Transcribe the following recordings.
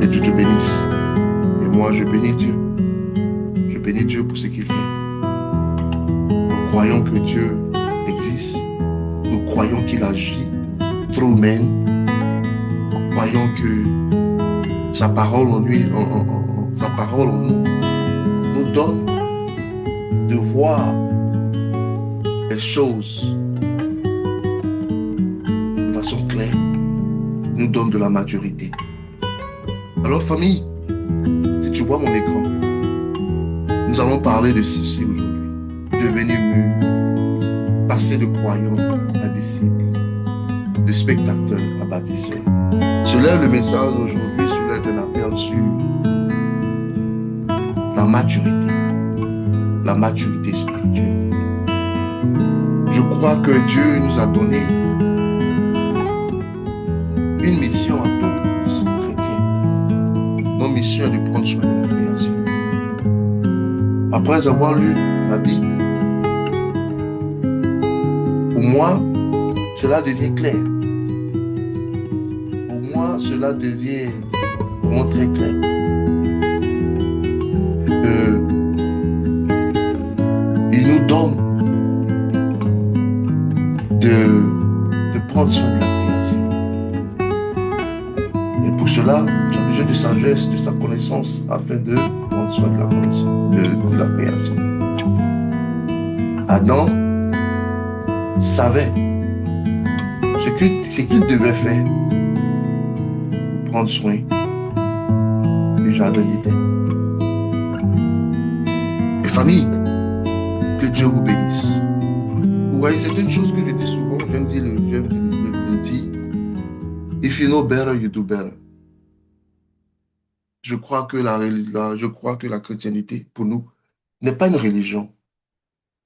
Que Dieu te bénisse. Et moi, je bénis Dieu. Je bénis Dieu pour ce qu'il fait. Nous croyons que Dieu existe. Nous croyons qu'il agit through men. Nous croyons que sa parole en lui, sa parole en nous, nous donne de voir les choses de façon claire, nous donne de la maturité. Alors, famille, si tu vois mon écran, nous allons parler de ceci aujourd'hui. Devenir mûr, passer de croyant à disciple, de spectateur à bâtisseur. Cela, le message aujourd'hui, cela est un appel sur la maturité spirituelle. Je crois que Dieu nous a donné une mission à tous les chrétiens. Notre mission est de prendre soin de la création. Après avoir lu la Bible, pour moi, cela devient clair. Pour moi, cela devient vraiment très clair. Il nous donne de prendre soin de la création. Et pour cela, tu as besoin de sagesse, de sa connaissance, afin de prendre soin de la connaissance, de la création. Adam savait ce qu'il devait faire pour prendre soin du jardin d'Éden. Et famille, que Dieu vous bénisse. Vous voyez, c'est une chose que je dis souvent, j'aime dire le dire. If you know better, you do better. Je crois que la chrétienté, pour nous, n'est pas une religion.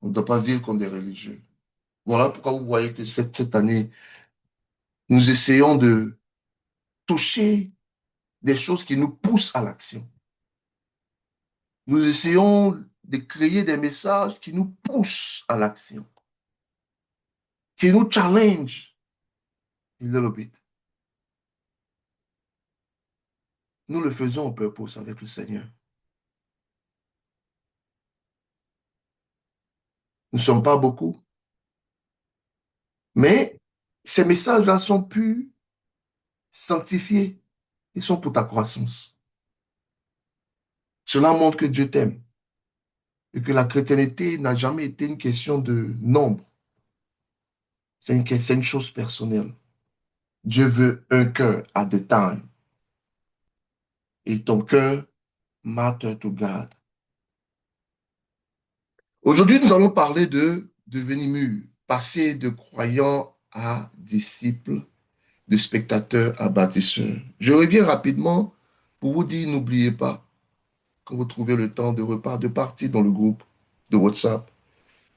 On ne doit pas vivre comme des religieux. Voilà pourquoi vous voyez que cette année, nous essayons de toucher des choses qui nous poussent à l'action. Nous essayons de créer des messages qui nous poussent à l'action, qui nous challenge a little bit. Nous le faisons en purpose avec le Seigneur. Nous ne sommes pas beaucoup, mais ces messages-là sont purs, sanctifiés, ils sont pour ta croissance. Cela montre que Dieu t'aime et que la chrétienté n'a jamais été une question de nombre. C'est une chose personnelle. Dieu veut un cœur at the time. Et ton cœur matter to God. Aujourd'hui, nous allons parler de devenir mûr, passer de croyant à disciple, de spectateur à bâtisseur. Je reviens rapidement pour vous dire, n'oubliez pas, quand vous trouvez le temps de partir dans le groupe de WhatsApp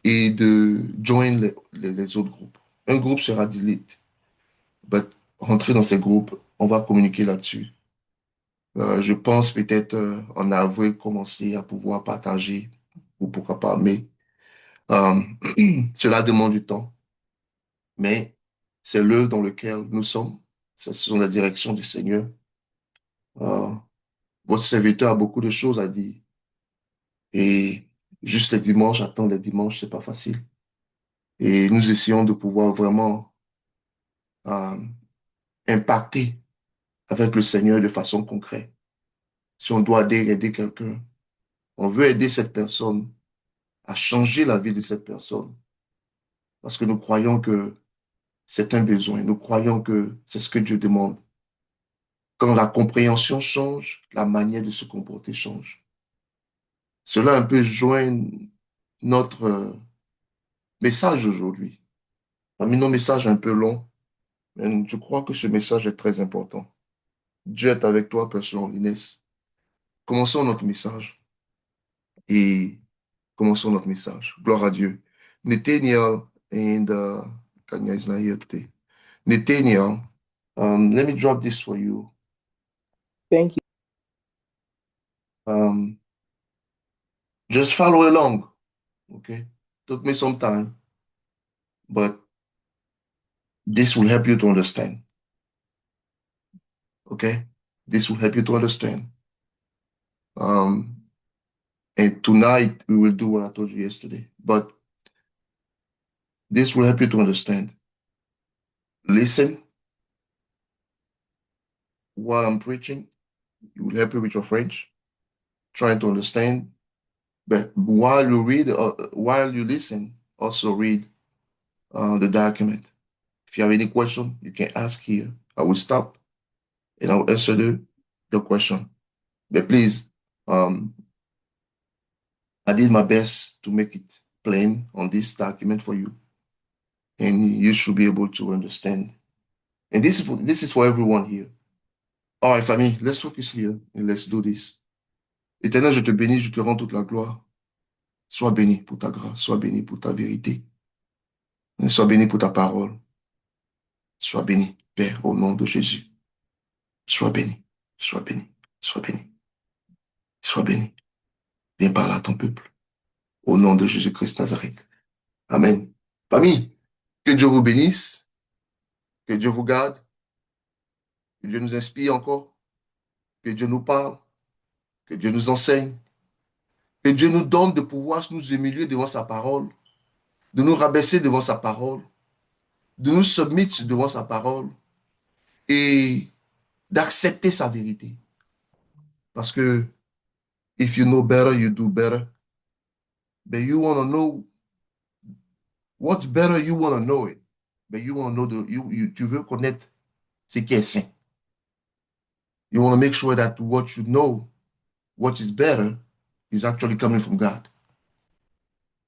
et de joindre les autres groupes. Un groupe sera delete. But rentrez dans ces groupes, on va communiquer là-dessus. Je pense peut-être en avril commencer à pouvoir partager, ou pourquoi pas, mais euh, cela demande du temps. Mais c'est l'heure dans lequel nous sommes. Ce sont la direction du Seigneur. Euh, Votre serviteur a beaucoup de choses à dire. Et juste les dimanches, attendre les dimanches, c'est pas facile. Et nous essayons de pouvoir vraiment euh, impacter avec le Seigneur de façon concrète. Si on doit aider quelqu'un, on veut aider cette personne à changer la vie de cette personne. Parce que nous croyons que c'est un besoin. Nous croyons que c'est ce que Dieu demande. Quand la compréhension change, la manière de se comporter change. Cela un peu joint notre message aujourd'hui. Parmi nos messages un peu longs, mais je crois que ce message est très important. Dieu est avec toi, personne, Inès. Commençons notre message. Et commençons notre message. Gloire à Dieu. Nathaniel and Kanya is not here today. Nathaniel, let me drop this for you. Thank you. Um, just follow along, okay? Took me some time, but this will help you to understand, okay? This will help you to understand. Um, and tonight we will do what I told you yesterday. But this will help you to understand. Listen while I'm preaching. It will help you with your French, trying to understand. But while you listen, also read the document. If you have any question, you can ask here. I will stop and I will answer the question. But please, um, I did my best to make it plain on this document for you, and you should be able to understand. And this is for everyone here. All right, famille, let's focus here and let's do this. Éternel, je te bénis, je te rends toute la gloire. Sois béni pour ta grâce, sois béni pour ta vérité, et sois béni pour ta parole. Sois béni, Père, au nom de Jésus. Sois béni, sois béni, sois béni, sois béni. Viens parler à ton peuple. Au nom de Jésus-Christ de Nazareth. Amen. Famille, que Dieu vous bénisse, que Dieu vous garde, que Dieu nous inspire encore, que Dieu nous parle, que Dieu nous enseigne, que Dieu nous donne de pouvoir nous humilier devant sa parole, de nous rabaisser devant sa parole, de nous soumettre devant sa parole et d'accepter sa vérité. Parce que if you know better, you do better. But you want to know what's better, you want to know it. But you want to know tu veux connaître ce qui est saint. You want to make sure that what you know, what is better, is actually coming from God.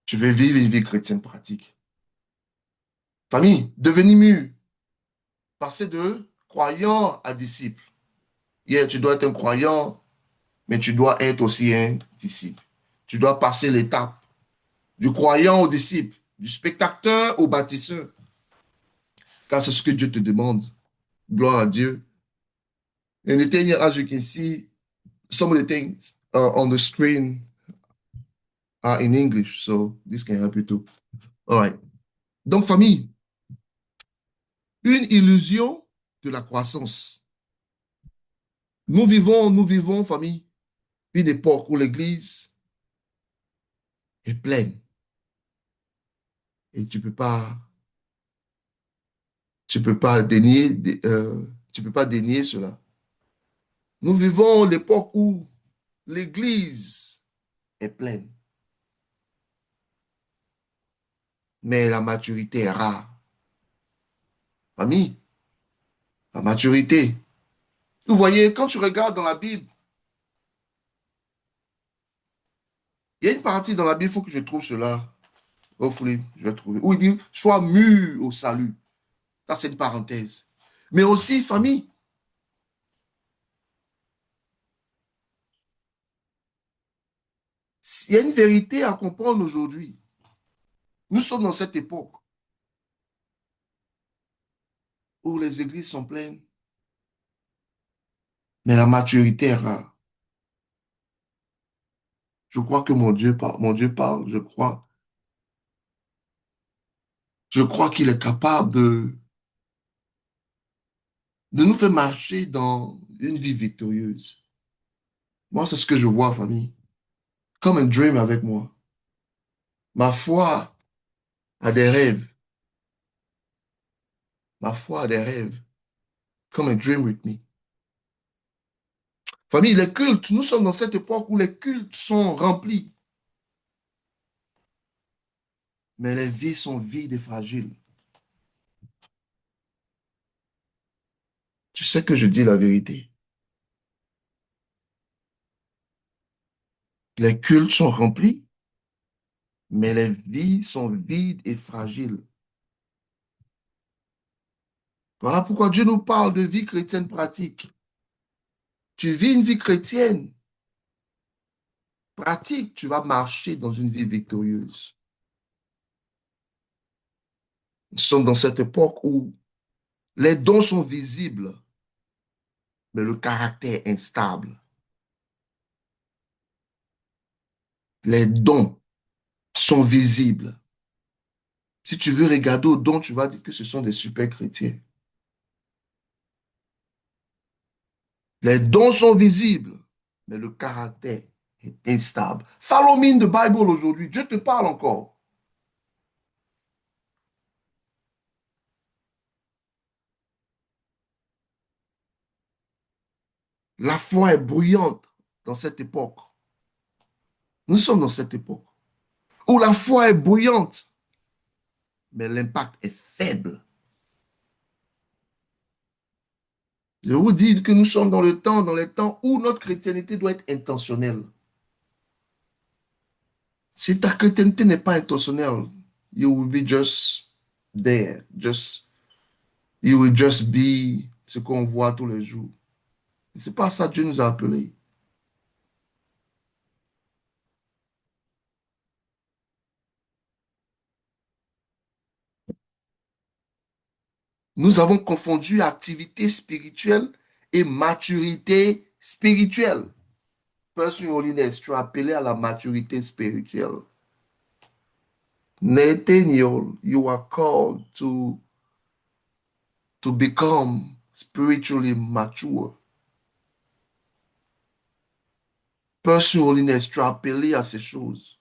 Tu veux vivre une vie chrétienne pratique. Famille, devenir mûr, passer de croyant à disciple. Yeah, tu dois être un croyant, mais tu dois être aussi un disciple. Tu dois passer l'étape du croyant au disciple, du spectateur au bâtisseur. Car c'est ce que Dieu te demande. Gloire à Dieu. And the thing, as you can see, some of the things on the screen are in English, so this can help you too. All right. Donc, famille, une illusion de la croissance. Nous vivons, famille, une époque où l'Église est pleine. Et tu peux pas tu peux pas dénier cela. Nous vivons l'époque où l'Église est pleine, mais la maturité est rare. Famille, la maturité. Vous voyez, quand tu regardes dans la Bible, il y a une partie dans la Bible, il faut que je trouve cela. Hopefully, je vais trouver. Où il dit, sois mûr au salut. Ça, c'est une parenthèse. Mais aussi, famille, il y a une vérité à comprendre aujourd'hui. Nous sommes dans cette époque où les églises sont pleines, mais la maturité est rare. Je crois que mon Dieu parle, je crois qu'il est capable de nous faire marcher dans une vie victorieuse. Moi, c'est ce que je vois, famille. Come and dream avec moi. Ma foi a des rêves. Ma foi a des rêves. Come and dream with me. Famille, les cultes, nous sommes dans cette époque où les cultes sont remplis, mais les vies sont vides et fragiles. Tu sais que je dis la vérité. Les cultes sont remplis, mais les vies sont vides et fragiles. Voilà pourquoi Dieu nous parle de vie chrétienne pratique. Tu vis une vie chrétienne pratique, tu vas marcher dans une vie victorieuse. Nous sommes dans cette époque où les dons sont visibles, mais le caractère est instable. Les dons sont visibles. Si tu veux regarder aux dons, tu vas dire que ce sont des super chrétiens. Les dons sont visibles, mais le caractère est instable. Follow me in the Bible aujourd'hui. Dieu te parle encore. La foi est bruyante dans cette époque. Nous sommes dans cette époque où la foi est bruyante, mais l'impact est faible. Je vous dis que nous sommes dans les temps où notre chrétienté doit être intentionnelle. Si ta chrétienté n'est pas intentionnelle, you will be just there, you will just be ce qu'on voit tous les jours. C'est pas ça que Dieu nous a appelés. Nous avons confondu activité spirituelle et maturité spirituelle. Person holiness, tu es appelé à la maturité spirituelle. Nathaniel, you are called to become spiritually mature. Person holiness, tu es appelé à ces choses.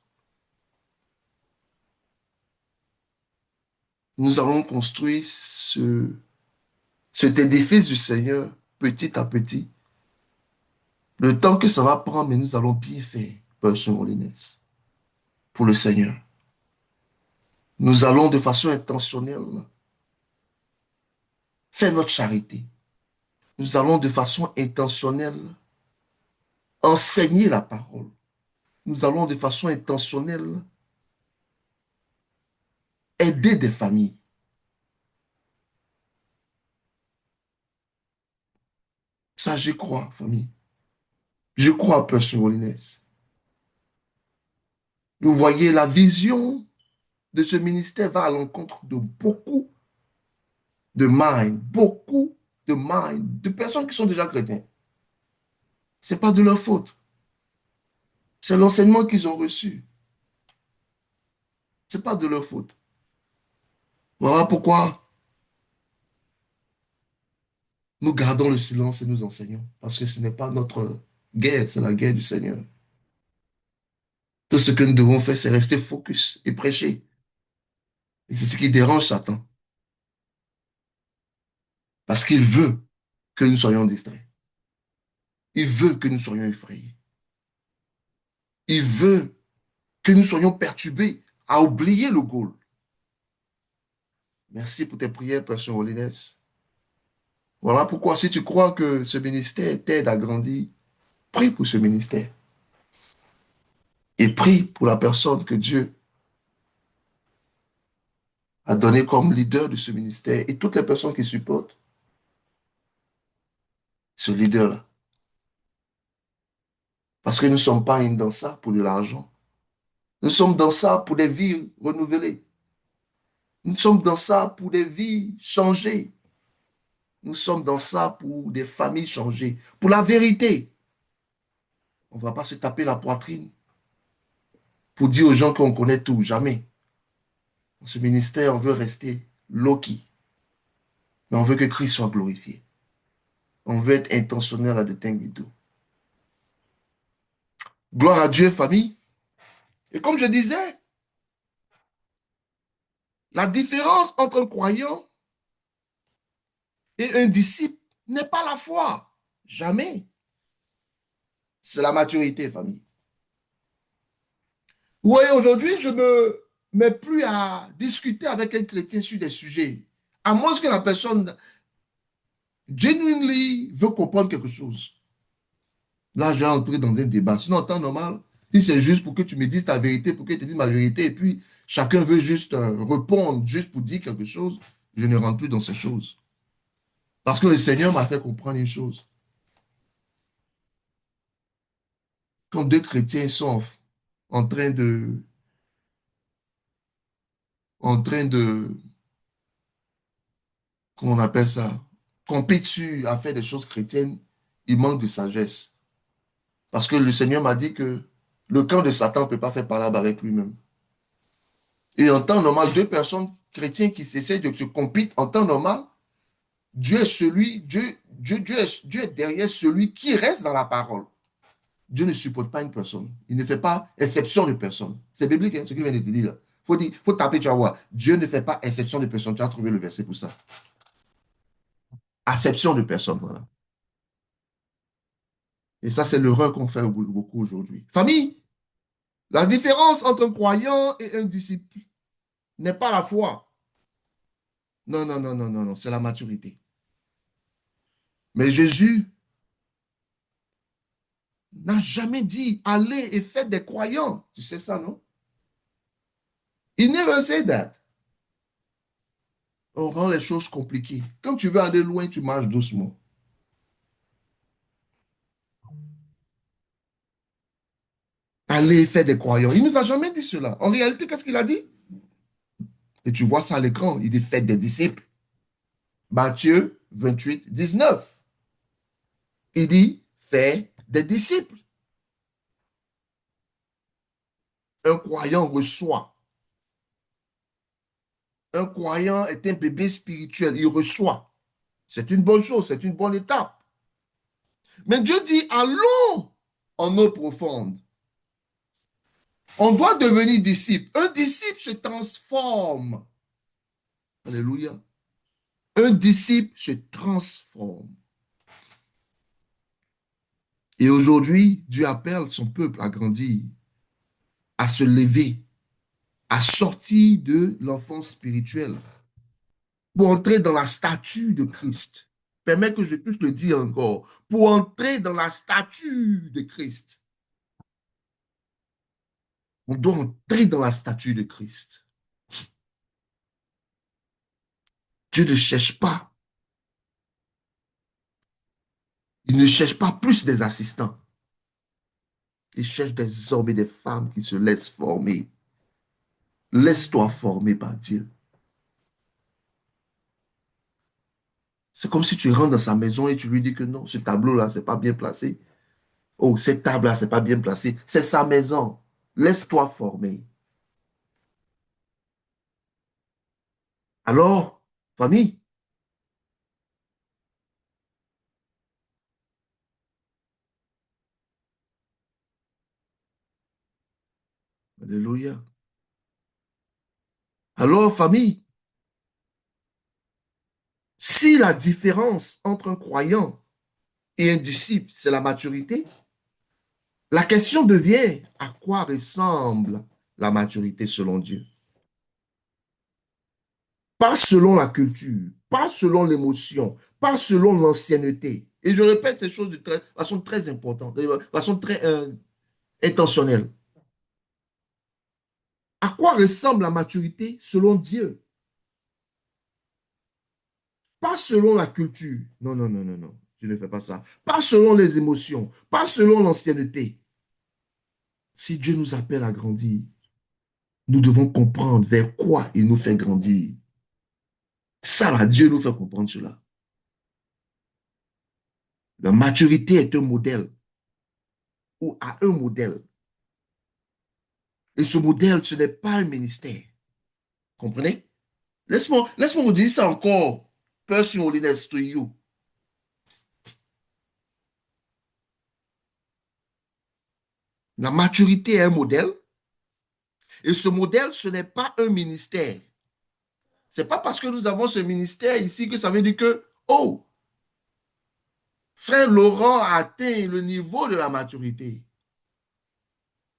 Nous allons construire cet édifice du Seigneur petit à petit. Le temps que ça va prendre, mais nous allons bien faire, Person holiness, pour le Seigneur. Nous allons de façon intentionnelle faire notre charité. Nous allons de façon intentionnelle enseigner la parole. Nous allons de façon intentionnelle aider des familles. Ça, j'y crois, famille. Je crois, Person holiness. Vous voyez, la vision de ce ministère va à l'encontre de beaucoup de minds, de personnes qui sont déjà chrétiens. Ce n'est pas de leur faute. C'est l'enseignement qu'ils ont reçu. Ce n'est pas de leur faute. Voilà pourquoi nous gardons le silence et nous enseignons. Parce que ce n'est pas notre guerre, c'est la guerre du Seigneur. Tout ce que nous devons faire, c'est rester focus et prêcher. Et c'est ce qui dérange Satan. Parce qu'il veut que nous soyons distraits. Il veut que nous soyons effrayés. Il veut que nous soyons perturbés à oublier le goal. Merci pour tes prières, Père Holiness. Voilà pourquoi, si tu crois que ce ministère t'aide à grandir, prie pour ce ministère. Et prie pour la personne que Dieu a donnée comme leader de ce ministère et toutes les personnes qui supportent ce leader-là. Parce que nous ne sommes pas dans ça pour de l'argent. Nous sommes dans ça pour des vies renouvelées. Nous sommes dans ça pour des vies changées. Nous sommes dans ça pour des familles changées. Pour la vérité. On ne va pas se taper la poitrine pour dire aux gens qu'on connaît tout. Jamais. Dans ce ministère, on veut rester low-key. Mais on veut que Christ soit glorifié. On veut être intentionnel à de things we do. Gloire à Dieu, famille. Et comme je disais, la différence entre un croyant et un disciple n'est pas la foi. Jamais. C'est la maturité, famille. Oui, aujourd'hui, je ne me mets plus à discuter avec un chrétien sur des sujets. À moins que la personne genuinely veut comprendre quelque chose. Là, je vais entrer dans un débat. Sinon, en temps normal, si c'est juste pour que tu me dises ta vérité, pour que je te dise ma vérité, et puis chacun veut juste répondre, juste pour dire quelque chose, je ne rentre plus dans ces choses. Parce que le Seigneur m'a fait comprendre une chose. Quand deux chrétiens sont en train de, en train de, comment on appelle ça, compétent à faire des choses chrétiennes, il manque de sagesse. Parce que le Seigneur m'a dit que le camp de Satan ne peut pas faire parler avec lui-même. Et en temps normal, deux personnes chrétiennes qui essaient de se compéter en temps normal, Dieu est celui, Dieu, Dieu est derrière celui qui reste dans la parole. Dieu ne supporte pas une personne. Il ne fait pas exception de personne. C'est biblique, hein, ce que je viens de te dire là. Faut taper, tu vas voir. Dieu ne fait pas exception de personne. Tu as trouvé le verset pour ça. Acception de personne, voilà. Et ça, c'est l'erreur qu'on fait beaucoup aujourd'hui. Famille, la différence entre un croyant et un disciple n'est pas la foi. Non, non, non, non, non, non, c'est la maturité. Mais Jésus n'a jamais dit allez et faites des croyants. Tu sais ça, non? Il never said that. On rend les choses compliquées. Quand tu veux aller loin, tu marches doucement. Allez faire des croyants. Il ne nous a jamais dit cela. En réalité, qu'est-ce qu'il a dit? Et tu vois ça à l'écran. Il dit faites des disciples. Matthieu 28, 19. Il dit faites des disciples. Un croyant reçoit. Un croyant est un bébé spirituel. Il reçoit. C'est une bonne chose. C'est une bonne étape. Mais Dieu dit allons en eau profonde. On doit devenir disciple. Un disciple se transforme. Alléluia. Un disciple se transforme. Et aujourd'hui, Dieu appelle son peuple à grandir, à se lever, à sortir de l'enfance spirituelle pour entrer dans la statue de Christ. Permets que je puisse le dire encore. Pour entrer dans la statue de Christ. On doit entrer dans la statue de Christ. Dieu ne cherche pas. Il ne cherche pas plus des assistants. Il cherche des hommes et des femmes qui se laissent former. Laisse-toi former par Dieu. C'est comme si tu rentres dans sa maison et tu lui dis que non, ce tableau-là, c'est pas bien placé. Oh, cette table-là, c'est pas bien placé. C'est sa maison. Laisse-toi former. Alors, famille, alléluia. Alors, famille, si la différence entre un croyant et un disciple, c'est la maturité, la question devient à quoi ressemble la maturité selon Dieu? Pas selon la culture, pas selon l'émotion, pas selon l'ancienneté. Et je répète ces choses de façon très importante, de façon très intentionnelle. À quoi ressemble la maturité selon Dieu? Pas selon la culture. Non, non, non, non, non. Tu ne fais pas ça. Pas selon les émotions, pas selon l'ancienneté. Si Dieu nous appelle à grandir, nous devons comprendre vers quoi il nous fait grandir. Ça, là, Dieu nous fait comprendre cela. La maturité est un modèle ou a un modèle. Et ce modèle, ce n'est pas un ministère. Comprenez? Laisse-moi vous dire ça encore. Personal holiness to you. La maturité est un modèle. Et ce modèle, ce n'est pas un ministère. C'est pas parce que nous avons ce ministère ici que ça veut dire que, oh, frère Laurent a atteint le niveau de la maturité.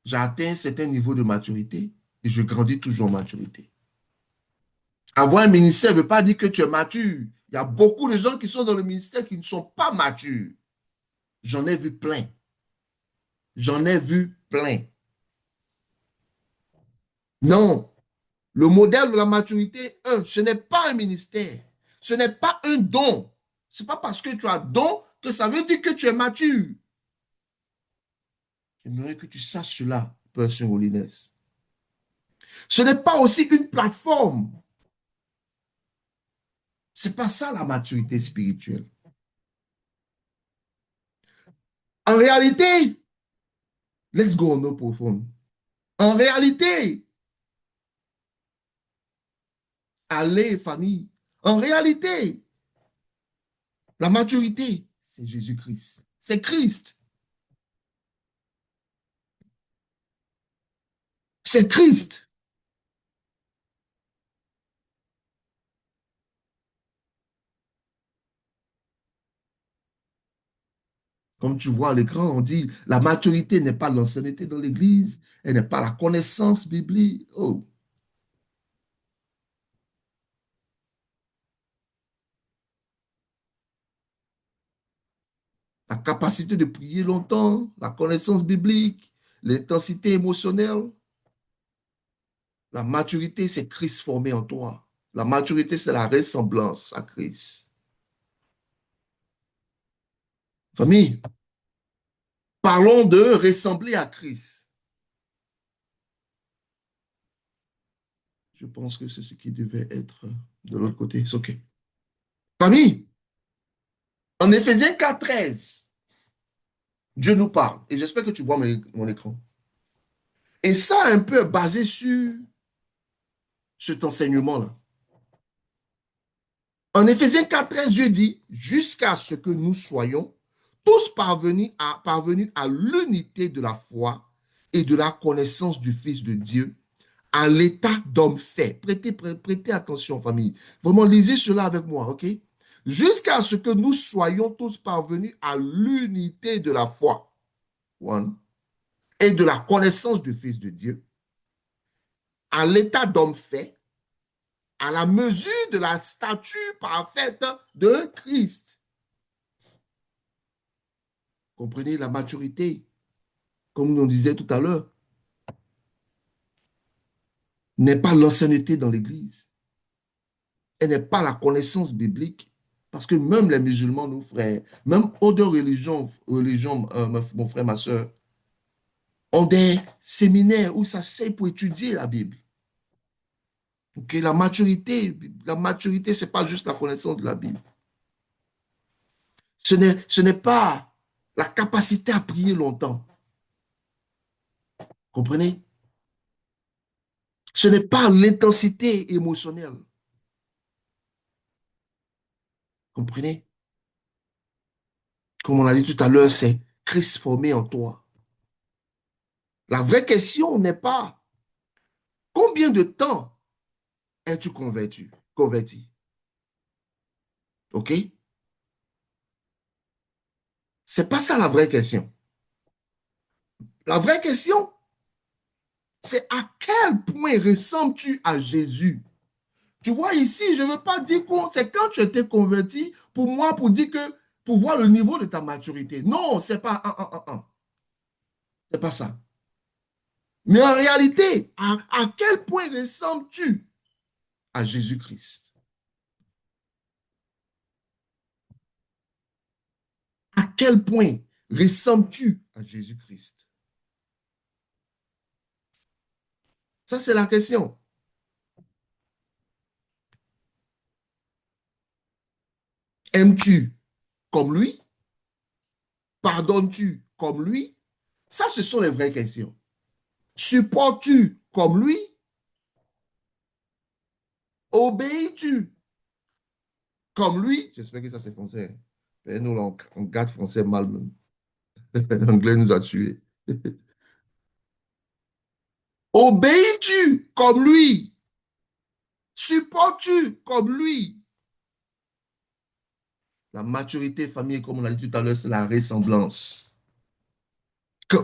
J'ai atteint un certain niveau de maturité et je grandis toujours en maturité. Avoir un ministère ne veut pas dire que tu es mature. Il y a beaucoup de gens qui sont dans le ministère qui ne sont pas matures. J'en ai vu plein. J'en ai vu plein. Non, le modèle de la maturité, ce n'est pas un ministère. Ce n'est pas un don. Ce n'est pas parce que tu as don que ça veut dire que tu es mature. J'aimerais que tu saches cela, Person Holiness. Ce n'est pas aussi une plateforme. Ce n'est pas ça la maturité spirituelle. En réalité, let's go en eau profonde. En réalité, allez, famille. En réalité, La maturité, c'est Jésus-Christ. C'est Christ. C'est Christ. Comme tu vois à l'écran, on dit la maturité n'est pas l'ancienneté dans l'Église, elle n'est pas la connaissance biblique. Oh, la capacité de prier longtemps, la connaissance biblique, l'intensité émotionnelle. La maturité, c'est Christ formé en toi. La maturité, c'est la ressemblance à Christ. Famille, parlons de ressembler à Christ. Je pense que c'est ce qui devait être de l'autre côté. C'est OK. Famille, en Éphésiens 4:13, Dieu nous parle. Et j'espère que tu vois mon écran. Et ça, un peu basé sur cet enseignement-là. En Éphésiens 4:13, Dieu dit, jusqu'à ce que nous soyons tous parvenus à l'unité de la foi et de la connaissance du Fils de Dieu, à l'état d'homme fait. Prêtez attention, famille. Vraiment, lisez cela avec moi, OK? Jusqu'à ce que nous soyons tous parvenus à l'unité de la foi, one, et de la connaissance du Fils de Dieu, à l'état d'homme fait, à la mesure de la stature parfaite de Christ. Comprenez la maturité, comme on disait tout à l'heure, n'est pas l'ancienneté dans l'Église. Elle n'est pas la connaissance biblique. Parce que même les musulmans, nos frères, même d'autres religions mon frère, ma soeur, ont des séminaires où ça sait pour étudier la Bible. Okay? La maturité, ce n'est pas juste la connaissance de la Bible. Ce n'est pas la capacité à prier longtemps. Comprenez? Ce n'est pas l'intensité émotionnelle. Comprenez? Comme on l'a dit tout à l'heure, c'est Christ formé en toi. La vraie question n'est pas combien de temps es-tu converti? OK? C'est pas ça la vraie question. La vraie question, c'est à quel point ressembles-tu à Jésus? Tu vois ici, je ne veux pas dire que c'est quand tu étais converti, pour moi, pour dire que, pour voir le niveau de ta maturité. Non, c'est pas c'est pas ça. Mais en réalité, à quel point ressembles-tu à Jésus-Christ? À quel point ressembles-tu à Jésus-Christ? Ça, c'est la question. Aimes-tu comme lui? Pardonnes-tu comme lui? Ça, ce sont les vraies questions. Supportes-tu comme lui? Obéis-tu comme lui? J'espère que ça, c'est français. Et nous, on garde français mal. L'anglais nous a tués. Obéis-tu comme lui? Supportes-tu comme lui? La maturité, famille, comme on l'a dit tout à l'heure, c'est la ressemblance.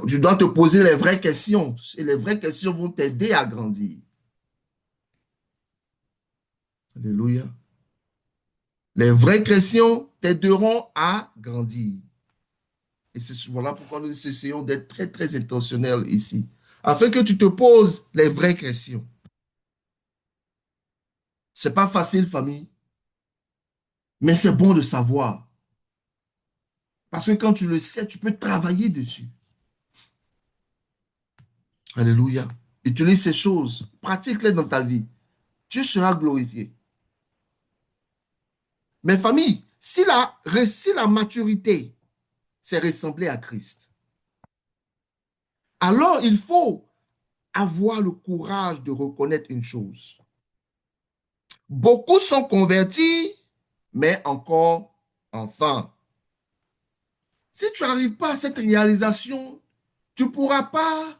Tu dois te poser les vraies questions. Et les vraies questions vont t'aider à grandir. Alléluia. Les vraies questions t'aideront à grandir. Et c'est voilà pourquoi nous essayons d'être très, très intentionnels ici. Afin que tu te poses les vraies questions. C'est pas facile, famille, mais c'est bon de savoir. Parce que quand tu le sais, tu peux travailler dessus. Alléluia. Utilise ces choses, pratique-les dans ta vie. Tu seras glorifié. Mais famille, si la maturité, c'est ressembler à Christ, alors il faut avoir le courage de reconnaître une chose. Beaucoup sont convertis, mais encore enfant. Si tu n'arrives pas à cette réalisation, tu ne pourras pas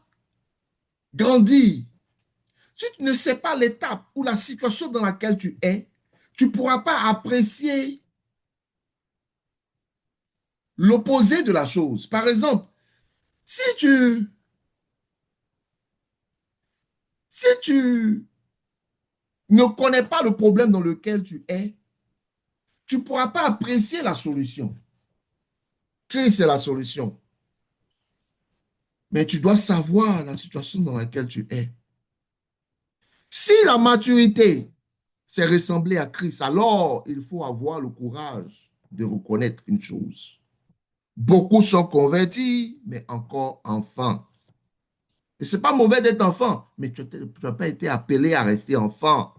grandir. Si tu ne sais pas l'étape ou la situation dans laquelle tu es, tu ne pourras pas apprécier l'opposé de la chose. Par exemple, si tu, si tu ne connais pas le problème dans lequel tu es, tu ne pourras pas apprécier la solution. Christ est la solution. Mais tu dois savoir la situation dans laquelle tu es. Si la maturité, c'est ressembler à Christ, alors il faut avoir le courage de reconnaître une chose. Beaucoup sont convertis, mais encore enfants. Et ce n'est pas mauvais d'être enfant, mais tu n'as pas été appelé à rester enfant.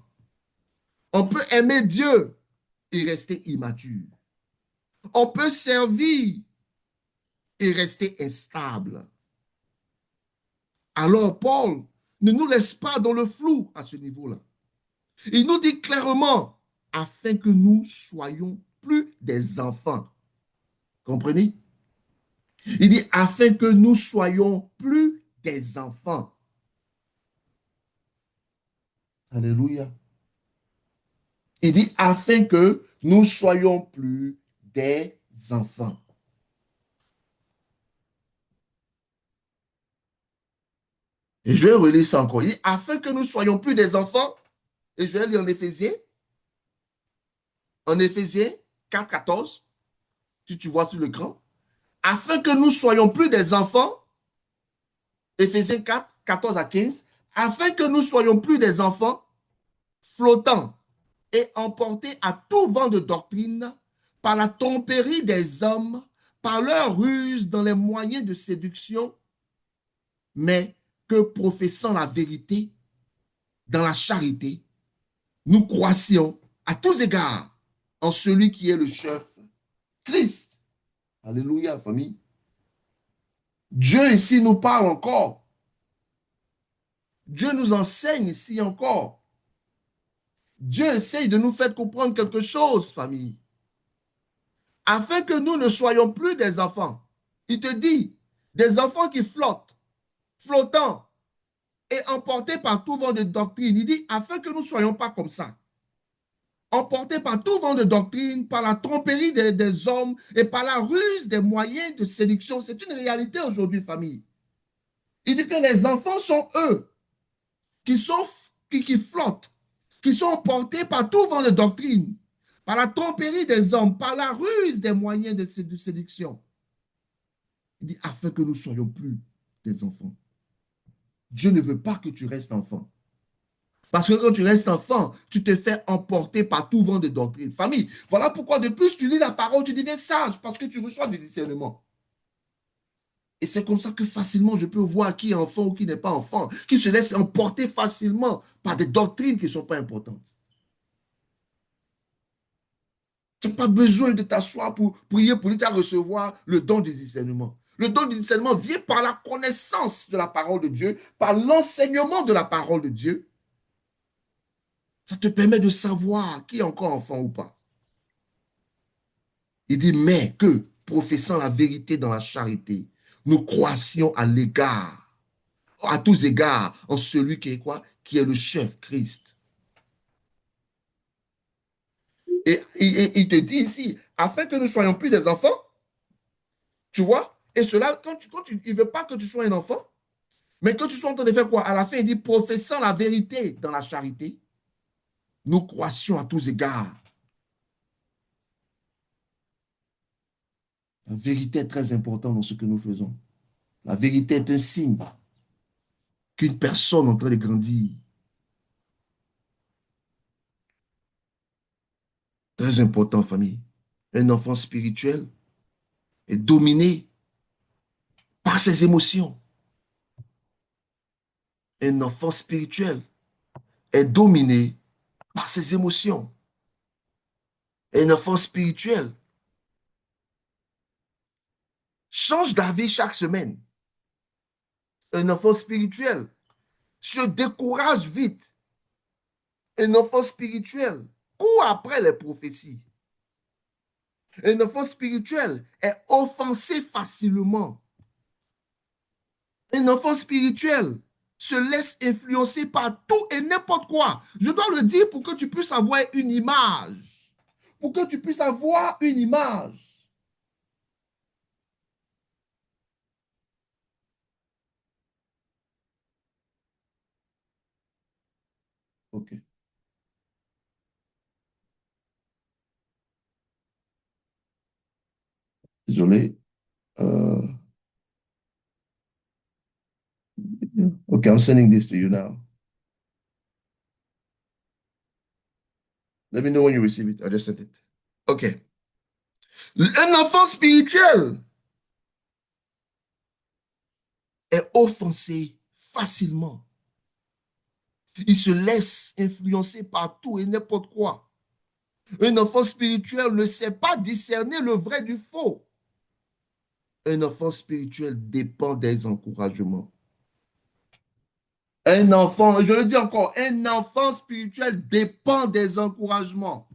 On peut aimer Dieu et rester immature. On peut servir et rester instable. Alors Paul ne nous laisse pas dans le flou à ce niveau-là. Il nous dit clairement, afin que nous soyons plus des enfants. Comprenez? Il dit, afin que nous soyons plus des enfants. Alléluia. Il dit, afin que nous soyons plus des enfants. Et je vais relire ça encore. Il dit, afin que nous soyons plus des enfants, et je vais lire en Éphésiens 4, 14, si tu vois sur l'écran, afin que nous soyons plus des enfants, Éphésiens 4, 14 à 15, afin que nous soyons plus des enfants flottants et emportés à tout vent de doctrine par la tromperie des hommes, par leur ruse dans les moyens de séduction, mais que professant la vérité dans la charité, nous croissions à tous égards en celui qui est le chef, Christ. Alléluia, famille. Dieu ici nous parle encore. Dieu nous enseigne ici encore. Dieu essaye de nous faire comprendre quelque chose, famille. Afin que nous ne soyons plus des enfants. Il te dit, des enfants qui flottent, flottant et emportés par tout vent de doctrine. Il dit, afin que nous ne soyons pas comme ça. Emportés par tout vent de doctrine, par la tromperie des hommes et par la ruse des moyens de séduction. C'est une réalité aujourd'hui, famille. Il dit que les enfants sont eux qui flottent, qui sont emportés par tout vent de doctrine, par la tromperie des hommes, par la ruse des moyens de séduction. Il dit, afin que nous ne soyons plus des enfants. Dieu ne veut pas que tu restes enfant. Parce que quand tu restes enfant, tu te fais emporter par tout vent de doctrine. Famille, voilà pourquoi de plus tu lis la parole, tu deviens sage parce que tu reçois du discernement. Et c'est comme ça que facilement je peux voir qui est enfant ou qui n'est pas enfant, qui se laisse emporter facilement par des doctrines qui ne sont pas importantes. Tu n'as pas besoin de t'asseoir pour prier pour lui recevoir le don du discernement. Le don du discernement vient par la connaissance de la parole de Dieu, par l'enseignement de la parole de Dieu. Ça te permet de savoir qui est encore enfant ou pas. Il dit, mais que, professant la vérité dans la charité, nous croissions à tous égards, en celui qui est quoi? Qui est le chef, Christ. Et il te dit ici, afin que nous ne soyons plus des enfants, tu vois? Et cela, il ne veut pas que tu sois un enfant, mais que tu sois en train de faire quoi? À la fin, il dit, professant la vérité dans la charité, nous croissions à tous égards. La vérité est très importante dans ce que nous faisons. La vérité est un signe qu'une personne est en train de grandir. Très important, famille. Un enfant spirituel est dominé par ses émotions. Un enfant spirituel est dominé par ses émotions. Un enfant spirituel change d'avis chaque semaine. Un enfant spirituel se décourage vite. Un enfant spirituel court après les prophéties. Un enfant spirituel est offensé facilement. Un enfant spirituel se laisse influencer par tout et n'importe quoi. Je dois le dire pour que tu puisses avoir une image. Pour que tu puisses avoir une image. Ok, désolé. Euh, okay, I'm sending this to you now. Let me know when you receive it. I just sent it. OK. Un enfant spirituel est offensé facilement. Il se laisse influencer par tout et n'importe quoi. Un enfant spirituel ne sait pas discerner le vrai du faux. Un enfant spirituel dépend des encouragements. Un enfant, je le dis encore, un enfant spirituel dépend des encouragements.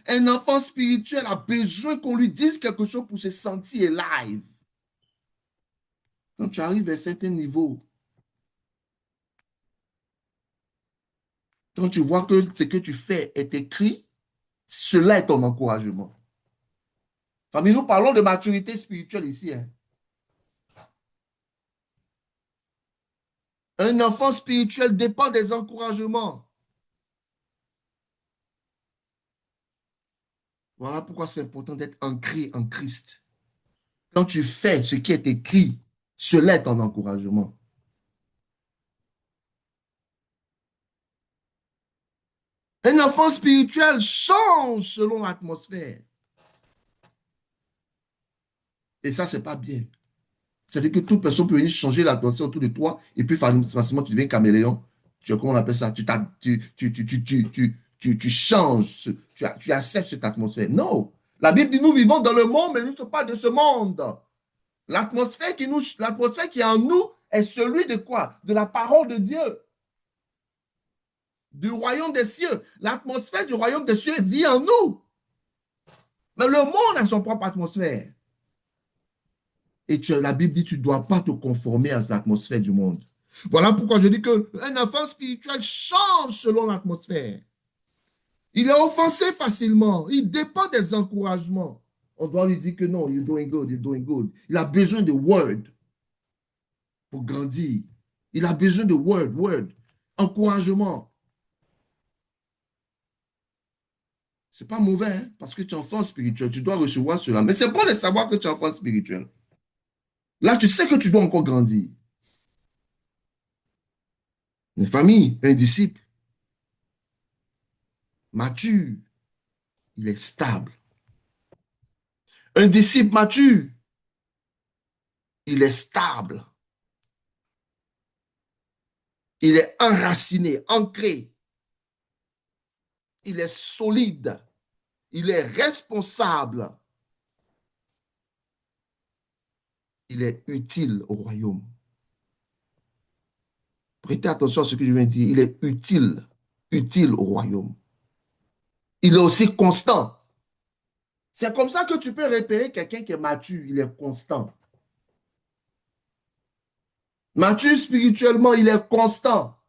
Un enfant spirituel a besoin qu'on lui dise quelque chose pour se sentir alive. Quand tu arrives à un certain niveau, quand tu vois que ce que tu fais est écrit, cela est ton encouragement. Famille, nous parlons de maturité spirituelle ici, hein. Un enfant spirituel dépend des encouragements. Voilà pourquoi c'est important d'être ancré en Christ. Quand tu fais ce qui est écrit, cela est ton encouragement. Un enfant spirituel change selon l'atmosphère. Et ça, c'est pas bien. C'est-à-dire que toute personne peut venir changer l'atmosphère autour de toi et puis facilement tu deviens caméléon. Comment on appelle ça? Tu changes, tu acceptes cette atmosphère. Non. La Bible dit nous vivons dans le monde, mais nous ne sommes pas de ce monde. L'atmosphère qui est en nous est celui de quoi? De la parole de Dieu, du royaume des cieux. L'atmosphère du royaume des cieux vit en nous. Mais le monde a son propre atmosphère. Et la Bible dit tu ne dois pas te conformer à l'atmosphère du monde. Voilà pourquoi je dis qu'un enfant spirituel change selon l'atmosphère. Il est offensé facilement. Il dépend des encouragements. On doit lui dire que non, you're doing good, you're doing good. Il a besoin de word pour grandir. Il a besoin de word, encouragement. C'est pas mauvais, hein, parce que tu es enfant spirituel, tu dois recevoir cela. Mais c'est bon de savoir que tu es enfant spirituel. Là, tu sais que tu dois encore grandir. Une famille, un disciple mature, il est stable. Un disciple mature, il est stable. Il est enraciné, ancré. Il est solide. Il est responsable. Il est utile au royaume. Prêtez attention à ce que je viens de dire. Il est utile au royaume. Il est aussi constant. C'est comme ça que tu peux repérer quelqu'un qui est mature. Il est constant. Mature spirituellement, il est constant.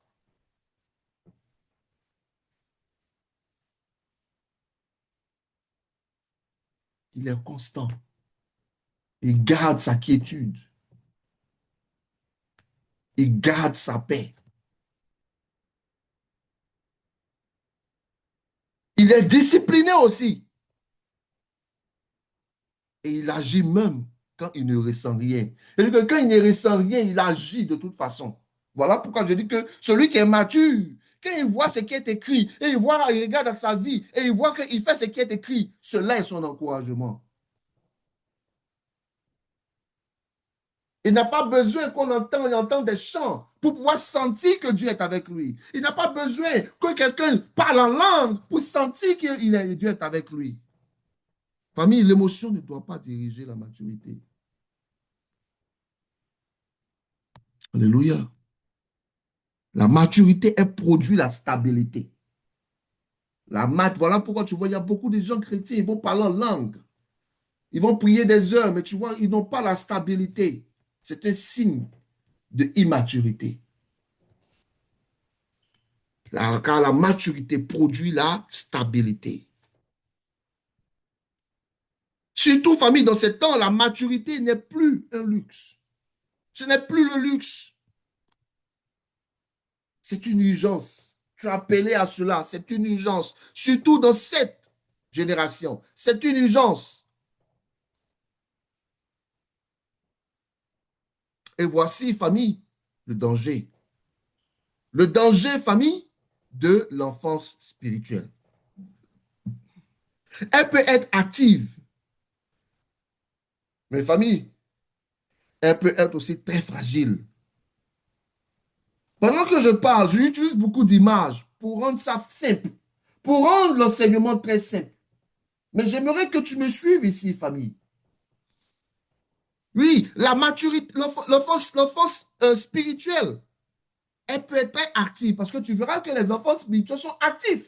Il est constant. Il garde sa quiétude. Il garde sa paix. Il est discipliné aussi. Et il agit même quand il ne ressent rien. Et quand il ne ressent rien, il agit de toute façon. Voilà pourquoi je dis que celui qui est mature, quand il voit ce qui est écrit, et il regarde à sa vie, et il voit qu'il fait ce qui est écrit, cela est son encouragement. Il n'a pas besoin qu'on entende des chants pour pouvoir sentir que Dieu est avec lui. Il n'a pas besoin que quelqu'un parle en langue pour sentir que Dieu est avec lui. Famille, l'émotion ne doit pas diriger la maturité. Alléluia. La maturité, elle produit la stabilité. Voilà pourquoi tu vois, il y a beaucoup de gens chrétiens, ils vont parler en langue. Ils vont prier des heures, mais tu vois, ils n'ont pas la stabilité. C'est un signe de immaturité. Car la maturité produit la stabilité. Surtout, famille, dans ces temps, la maturité n'est plus un luxe. Ce n'est plus le luxe. C'est une urgence. Tu as appelé à cela. C'est une urgence. Surtout dans cette génération. C'est une urgence. Et voici, famille, le danger. Le danger, famille, de l'enfance spirituelle. Elle peut être active, mais famille, elle peut être aussi très fragile. Pendant que je parle, j'utilise beaucoup d'images pour rendre ça simple, pour rendre l'enseignement très simple. Mais j'aimerais que tu me suives ici, famille. Oui, la maturité, l'enfance spirituelle, elle peut être très active parce que tu verras que les enfants spirituels sont actifs.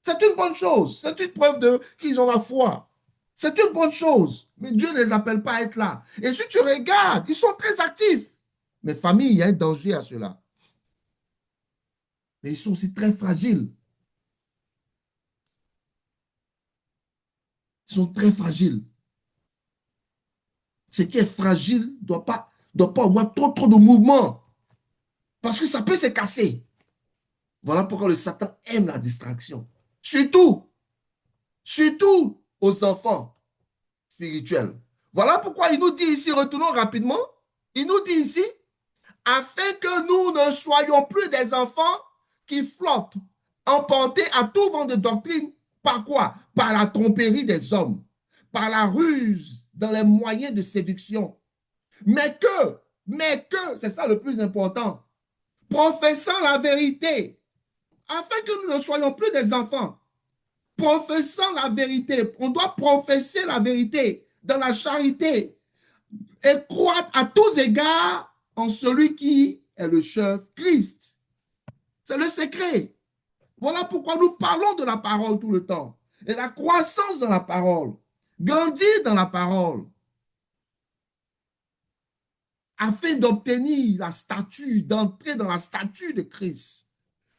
C'est une bonne chose. C'est une preuve de qu'ils ont la foi. C'est une bonne chose. Mais Dieu ne les appelle pas à être là. Et si tu regardes, ils sont très actifs. Mais famille, il y a un danger à cela. Mais ils sont aussi très fragiles. Ils sont très fragiles. Ce qui est fragile ne doit pas avoir trop de mouvement. Parce que ça peut se casser. Voilà pourquoi le Satan aime la distraction. Surtout, surtout aux enfants spirituels. Voilà pourquoi il nous dit ici, retournons rapidement, il nous dit ici, afin que nous ne soyons plus des enfants qui flottent, emportés à tout vent de doctrine. Par quoi? Par la tromperie des hommes, par la ruse dans les moyens de séduction. Mais que, c'est ça le plus important, professant la vérité, afin que nous ne soyons plus des enfants, professant la vérité. On doit professer la vérité dans la charité et croître à tous égards en celui qui est le chef, Christ. C'est le secret. Voilà pourquoi nous parlons de la parole tout le temps. Et la croissance dans la parole. Grandir dans la parole. Afin d'obtenir la statue, d'entrer dans la statue de Christ.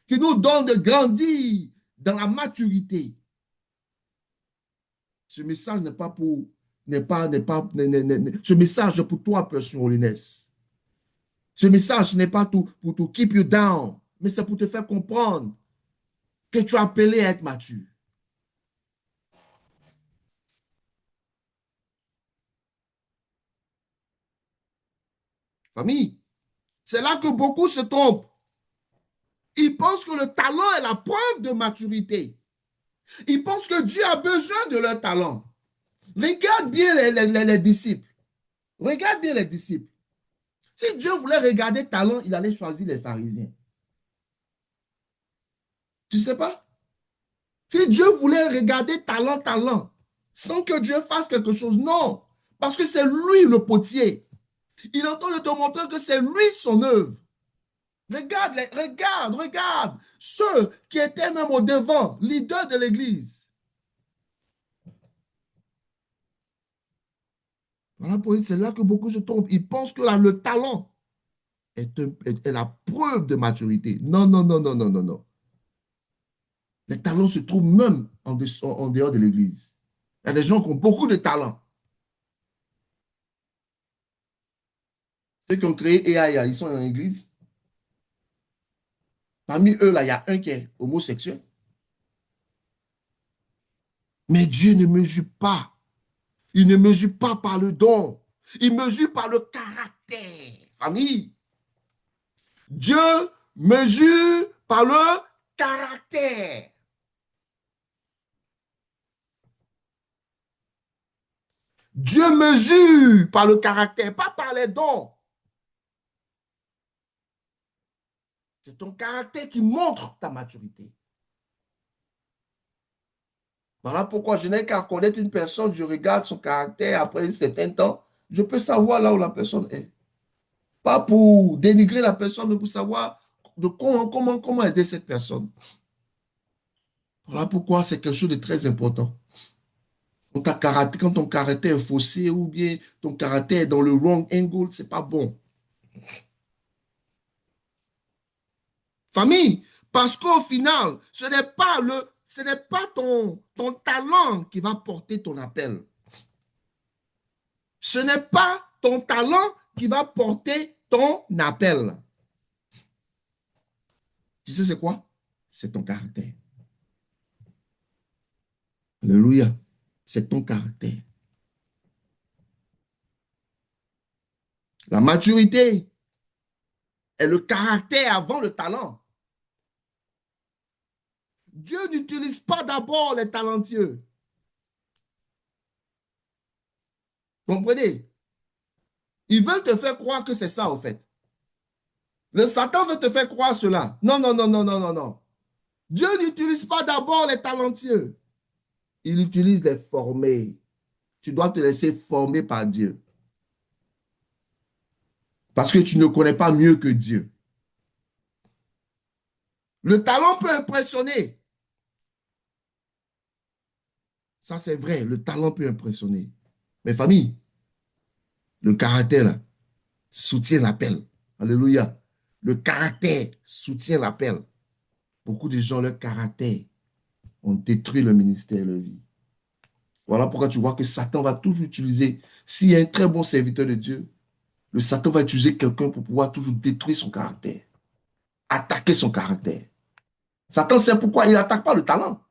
Qui nous donne de grandir dans la maturité. Ce message n'est pas pour... ce message est pour toi, personne holiness. Ce message n'est pas pour te keep you down, mais c'est pour te faire comprendre que tu es appelé à être mature. Famille, c'est là que beaucoup se trompent. Ils pensent que le talent est la preuve de maturité. Ils pensent que Dieu a besoin de leur talent. Regarde bien les disciples. Regarde bien les disciples. Si Dieu voulait regarder talent, il allait choisir les pharisiens. Tu ne sais pas? Si Dieu voulait regarder talent, sans que Dieu fasse quelque chose, non. Parce que c'est lui le potier. Il est en train de te montrer que c'est lui son œuvre. Regarde ceux qui étaient même au devant, leaders de l'église. Voilà, c'est là que beaucoup se trompent. Ils pensent que là, le talent est la preuve de maturité. Non, non, non, non, non, non, non. Les talents se trouvent même en dehors de l'église. Il y a des gens qui ont beaucoup de talent. Ceux qui ont créé AI, ils sont dans l'église. Parmi eux, là, il y a un qui est homosexuel. Mais Dieu ne mesure pas. Il ne mesure pas par le don. Il mesure par le caractère. Famille. Dieu mesure par le caractère. Dieu mesure par le caractère, pas par les dons. C'est ton caractère qui montre ta maturité. Voilà pourquoi je n'ai qu'à connaître une personne, je regarde son caractère après un certain temps, je peux savoir là où la personne est. Pas pour dénigrer la personne, mais pour savoir comment aider cette personne. Voilà pourquoi c'est quelque chose de très important. Quand ton caractère est faussé ou bien ton caractère est dans le wrong angle, c'est pas bon. Famille, parce qu'au final, ce n'est pas ton talent qui va porter ton appel. Ce n'est pas ton talent qui va porter ton appel. Tu sais c'est quoi? C'est ton caractère. Alléluia. C'est ton caractère. La maturité est le caractère avant le talent. Dieu n'utilise pas d'abord les talentueux. Comprenez? Ils veulent te faire croire que c'est ça, en fait. Le Satan veut te faire croire cela. Non, non, non, non, non, non, non. Dieu n'utilise pas d'abord les talentueux. Il utilise les formés. Tu dois te laisser former par Dieu. Parce que tu ne connais pas mieux que Dieu. Le talent peut impressionner. Ça, c'est vrai. Le talent peut impressionner. Mais famille, le caractère là, soutient l'appel. Alléluia. Le caractère soutient l'appel. Beaucoup de gens, leur caractère, ont détruit le ministère et leur vie. Voilà pourquoi tu vois que Satan va toujours utiliser, s'il y a un très bon serviteur de Dieu, le Satan va utiliser quelqu'un pour pouvoir toujours détruire son caractère, attaquer son caractère. Satan sait pourquoi il n'attaque pas le talent,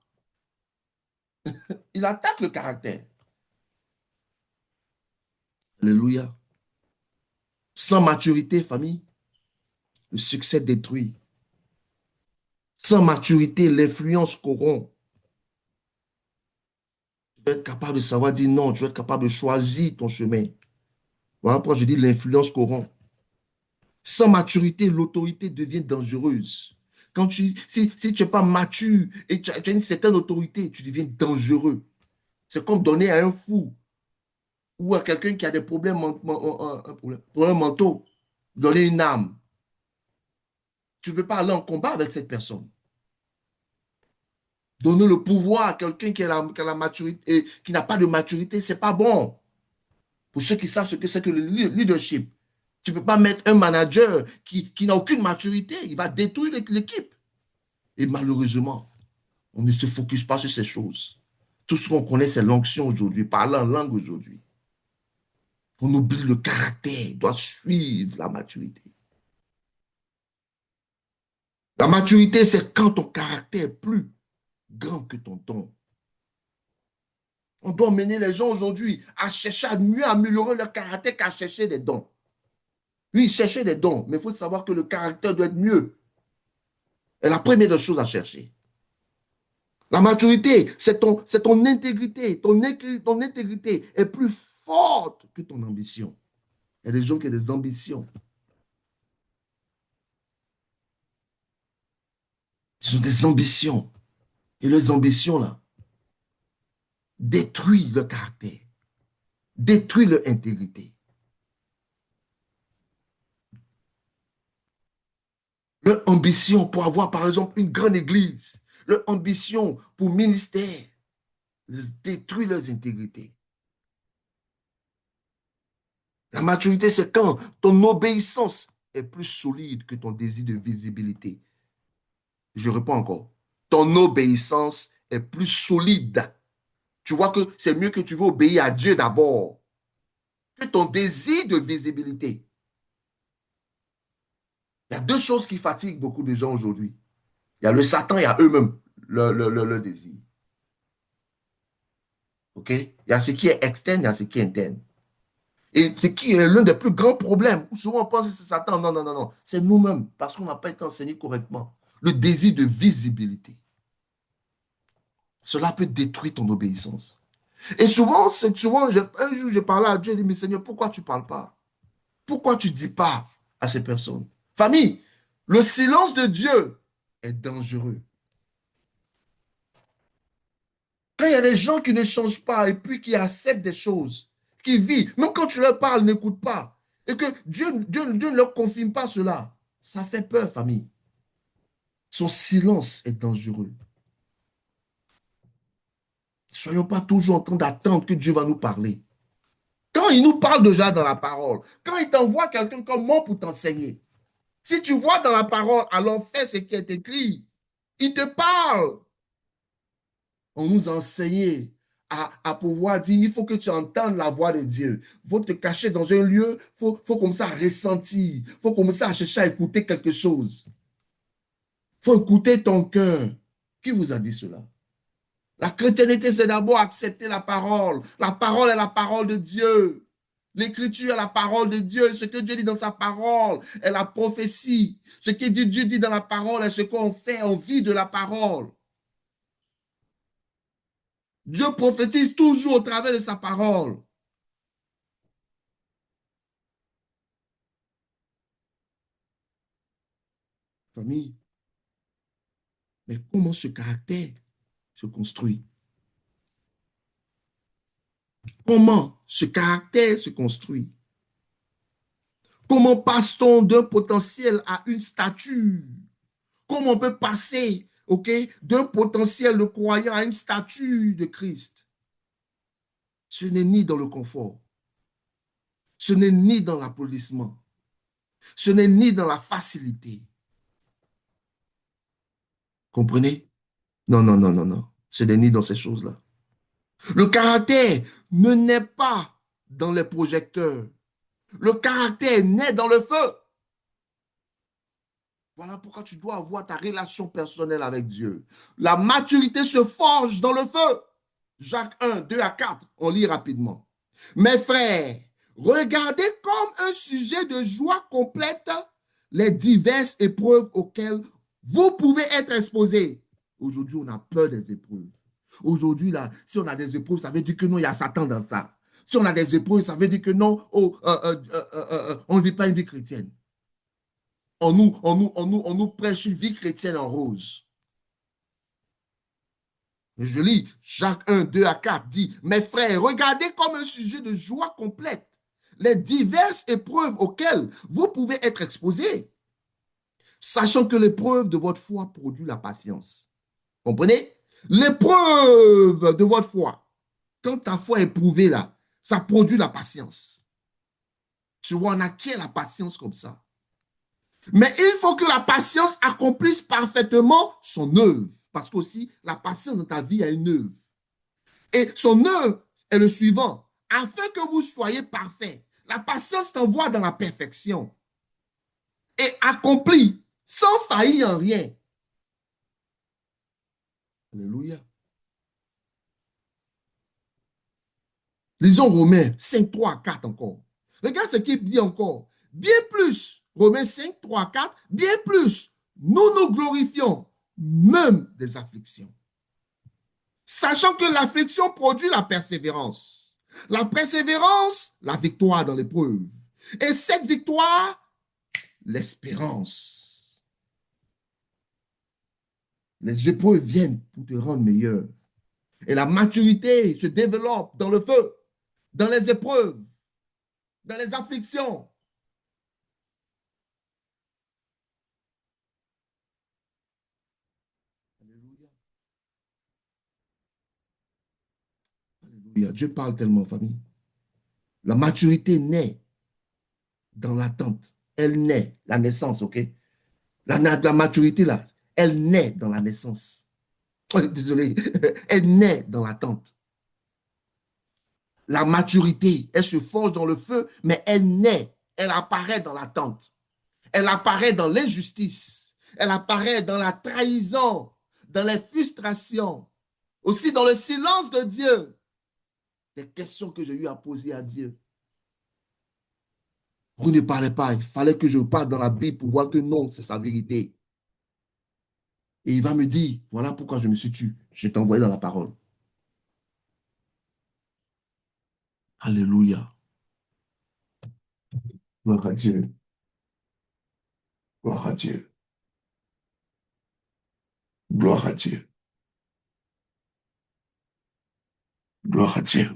il attaque le caractère. Alléluia. Sans maturité, famille, le succès détruit. Sans maturité, l'influence corrompt. Tu dois être capable de savoir dire non, tu dois être capable de choisir ton chemin. Voilà pourquoi je dis l'influence corrompt. Sans maturité, l'autorité devient dangereuse. Si tu n'es pas mature et tu as une certaine autorité, tu deviens dangereux. C'est comme donner à un fou ou à quelqu'un qui a des problèmes mentaux, donner une arme. Tu ne veux pas aller en combat avec cette personne. Donner le pouvoir à quelqu'un qui a la maturité, et qui n'a pas de maturité, c'est pas bon. Pour ceux qui savent ce que c'est que le leadership, tu ne peux pas mettre un manager qui n'a aucune maturité, il va détruire l'équipe. Et malheureusement, on ne se focus pas sur ces choses. Tout ce qu'on connaît, c'est l'onction aujourd'hui, parler en langue aujourd'hui. On oublie le caractère, doit suivre la maturité. La maturité, c'est quand ton caractère est plus grand que ton don. On doit mener les gens aujourd'hui à chercher à mieux améliorer leur caractère qu'à chercher des dons. Oui, chercher des dons, mais il faut savoir que le caractère doit être mieux. C'est la première des choses à chercher. La maturité, c'est ton intégrité. Ton intégrité est plus forte que ton ambition. Il y a des gens qui ont des ambitions. Ils ont des ambitions. Et leurs ambitions, là, détruisent leur caractère, détruisent leur intégrité. Leur ambition pour avoir, par exemple, une grande église, leur ambition pour ministère, détruit leurs intégrités. La maturité, c'est quand ton obéissance est plus solide que ton désir de visibilité. Je réponds encore. Ton obéissance est plus solide. Tu vois que c'est mieux que tu veux obéir à Dieu d'abord que ton désir de visibilité. Il y a deux choses qui fatiguent beaucoup de gens aujourd'hui. Il y a le Satan, il y a eux-mêmes, le désir. OK? Il y a ce qui est externe, il y a ce qui est interne. Et ce qui est l'un des plus grands problèmes, souvent on pense que c'est Satan. Non, non, non, non. C'est nous-mêmes, parce qu'on n'a pas été enseigné correctement. Le désir de visibilité. Cela peut détruire ton obéissance. Et un jour, je parlais à Dieu, je dis, mais Seigneur, pourquoi tu ne parles pas? Pourquoi tu ne dis pas à ces personnes? Famille, le silence de Dieu est dangereux. Quand il y a des gens qui ne changent pas et puis qui acceptent des choses, qui vivent, même quand tu leur parles, n'écoute pas, et que Dieu ne leur confirme pas cela, ça fait peur, famille. Son silence est dangereux. Ne soyons pas toujours en train d'attendre que Dieu va nous parler. Quand il nous parle déjà dans la parole, quand il t'envoie quelqu'un comme moi pour t'enseigner, si tu vois dans la parole, alors fais ce qui est écrit. Il te parle. On nous a enseigné à pouvoir dire, il faut que tu entendes la voix de Dieu. Il faut te cacher dans un lieu, faut commencer à ressentir, il faut commencer à chercher à écouter quelque chose. Il faut écouter ton cœur. Qui vous a dit cela? La chrétienté, c'est d'abord accepter la parole. La parole est la parole de Dieu. L'écriture est la parole de Dieu. Ce que Dieu dit dans sa parole est la prophétie. Ce que Dieu dit dans la parole est ce qu'on fait, on vit de la parole. Dieu prophétise toujours au travers de sa parole. Famille, mais comment ce caractère se construit? Comment ce caractère se construit? Comment passe-t-on d'un potentiel à une stature? Comment on peut passer, ok, d'un potentiel de croyant à une statue de Christ? Ce n'est ni dans le confort, ce n'est ni dans l'applaudissement, ce n'est ni dans la facilité. Comprenez? Non, non, non, non, non. Ce n'est ni dans ces choses-là. Le caractère ne naît pas dans les projecteurs. Le caractère naît dans le feu. Voilà pourquoi tu dois avoir ta relation personnelle avec Dieu. La maturité se forge dans le feu. Jacques 1, 2 à 4, on lit rapidement. Mes frères, regardez comme un sujet de joie complète les diverses épreuves auxquelles vous pouvez être exposés. Aujourd'hui, on a peur des épreuves. Aujourd'hui, là, si on a des épreuves, ça veut dire que non, il y a Satan dans ça. Si on a des épreuves, ça veut dire que non, on ne vit pas une vie chrétienne. On nous prêche une vie chrétienne en rose. Je lis Jacques 1, 2 à 4 dit, mes frères, regardez comme un sujet de joie complète les diverses épreuves auxquelles vous pouvez être exposés, sachant que l'épreuve de votre foi produit la patience. Comprenez? L'épreuve de votre foi, quand ta foi est éprouvée là, ça produit la patience. Tu vois, on acquiert la patience comme ça. Mais il faut que la patience accomplisse parfaitement son œuvre. Parce qu'aussi, la patience dans ta vie a une œuvre. Et son œuvre est le suivant. Afin que vous soyez parfaits, la patience t'envoie dans la perfection et accomplit sans faillir en rien. Alléluia. Lisons Romains 5, 3, 4 encore. Regarde ce qu'il dit encore. Bien plus, Romains 5, 3, 4, bien plus, nous nous glorifions même des afflictions. Sachant que l'affliction produit la persévérance. La persévérance, la victoire dans l'épreuve. Et cette victoire, l'espérance. Les épreuves viennent pour te rendre meilleur. Et la maturité se développe dans le feu, dans les épreuves, dans les afflictions. Alléluia. Alléluia. Dieu parle tellement, famille. La maturité naît dans l'attente. Elle naît, la naissance, ok? La maturité, là, elle naît dans la naissance. Oh, désolé, elle naît dans l'attente. La maturité, elle se forge dans le feu, mais elle naît, elle apparaît dans l'attente. Elle apparaît dans l'injustice. Elle apparaît dans la trahison, dans les frustrations, aussi dans le silence de Dieu. Des questions que j'ai eu à poser à Dieu. Vous ne parlez pas. Il fallait que je parte dans la Bible pour voir que non, c'est sa vérité. Et il va me dire, voilà pourquoi je me suis tué. Je t'ai envoyé dans la parole. Alléluia. Gloire à Dieu. Gloire à Dieu. Gloire à Dieu. Gloire à Dieu.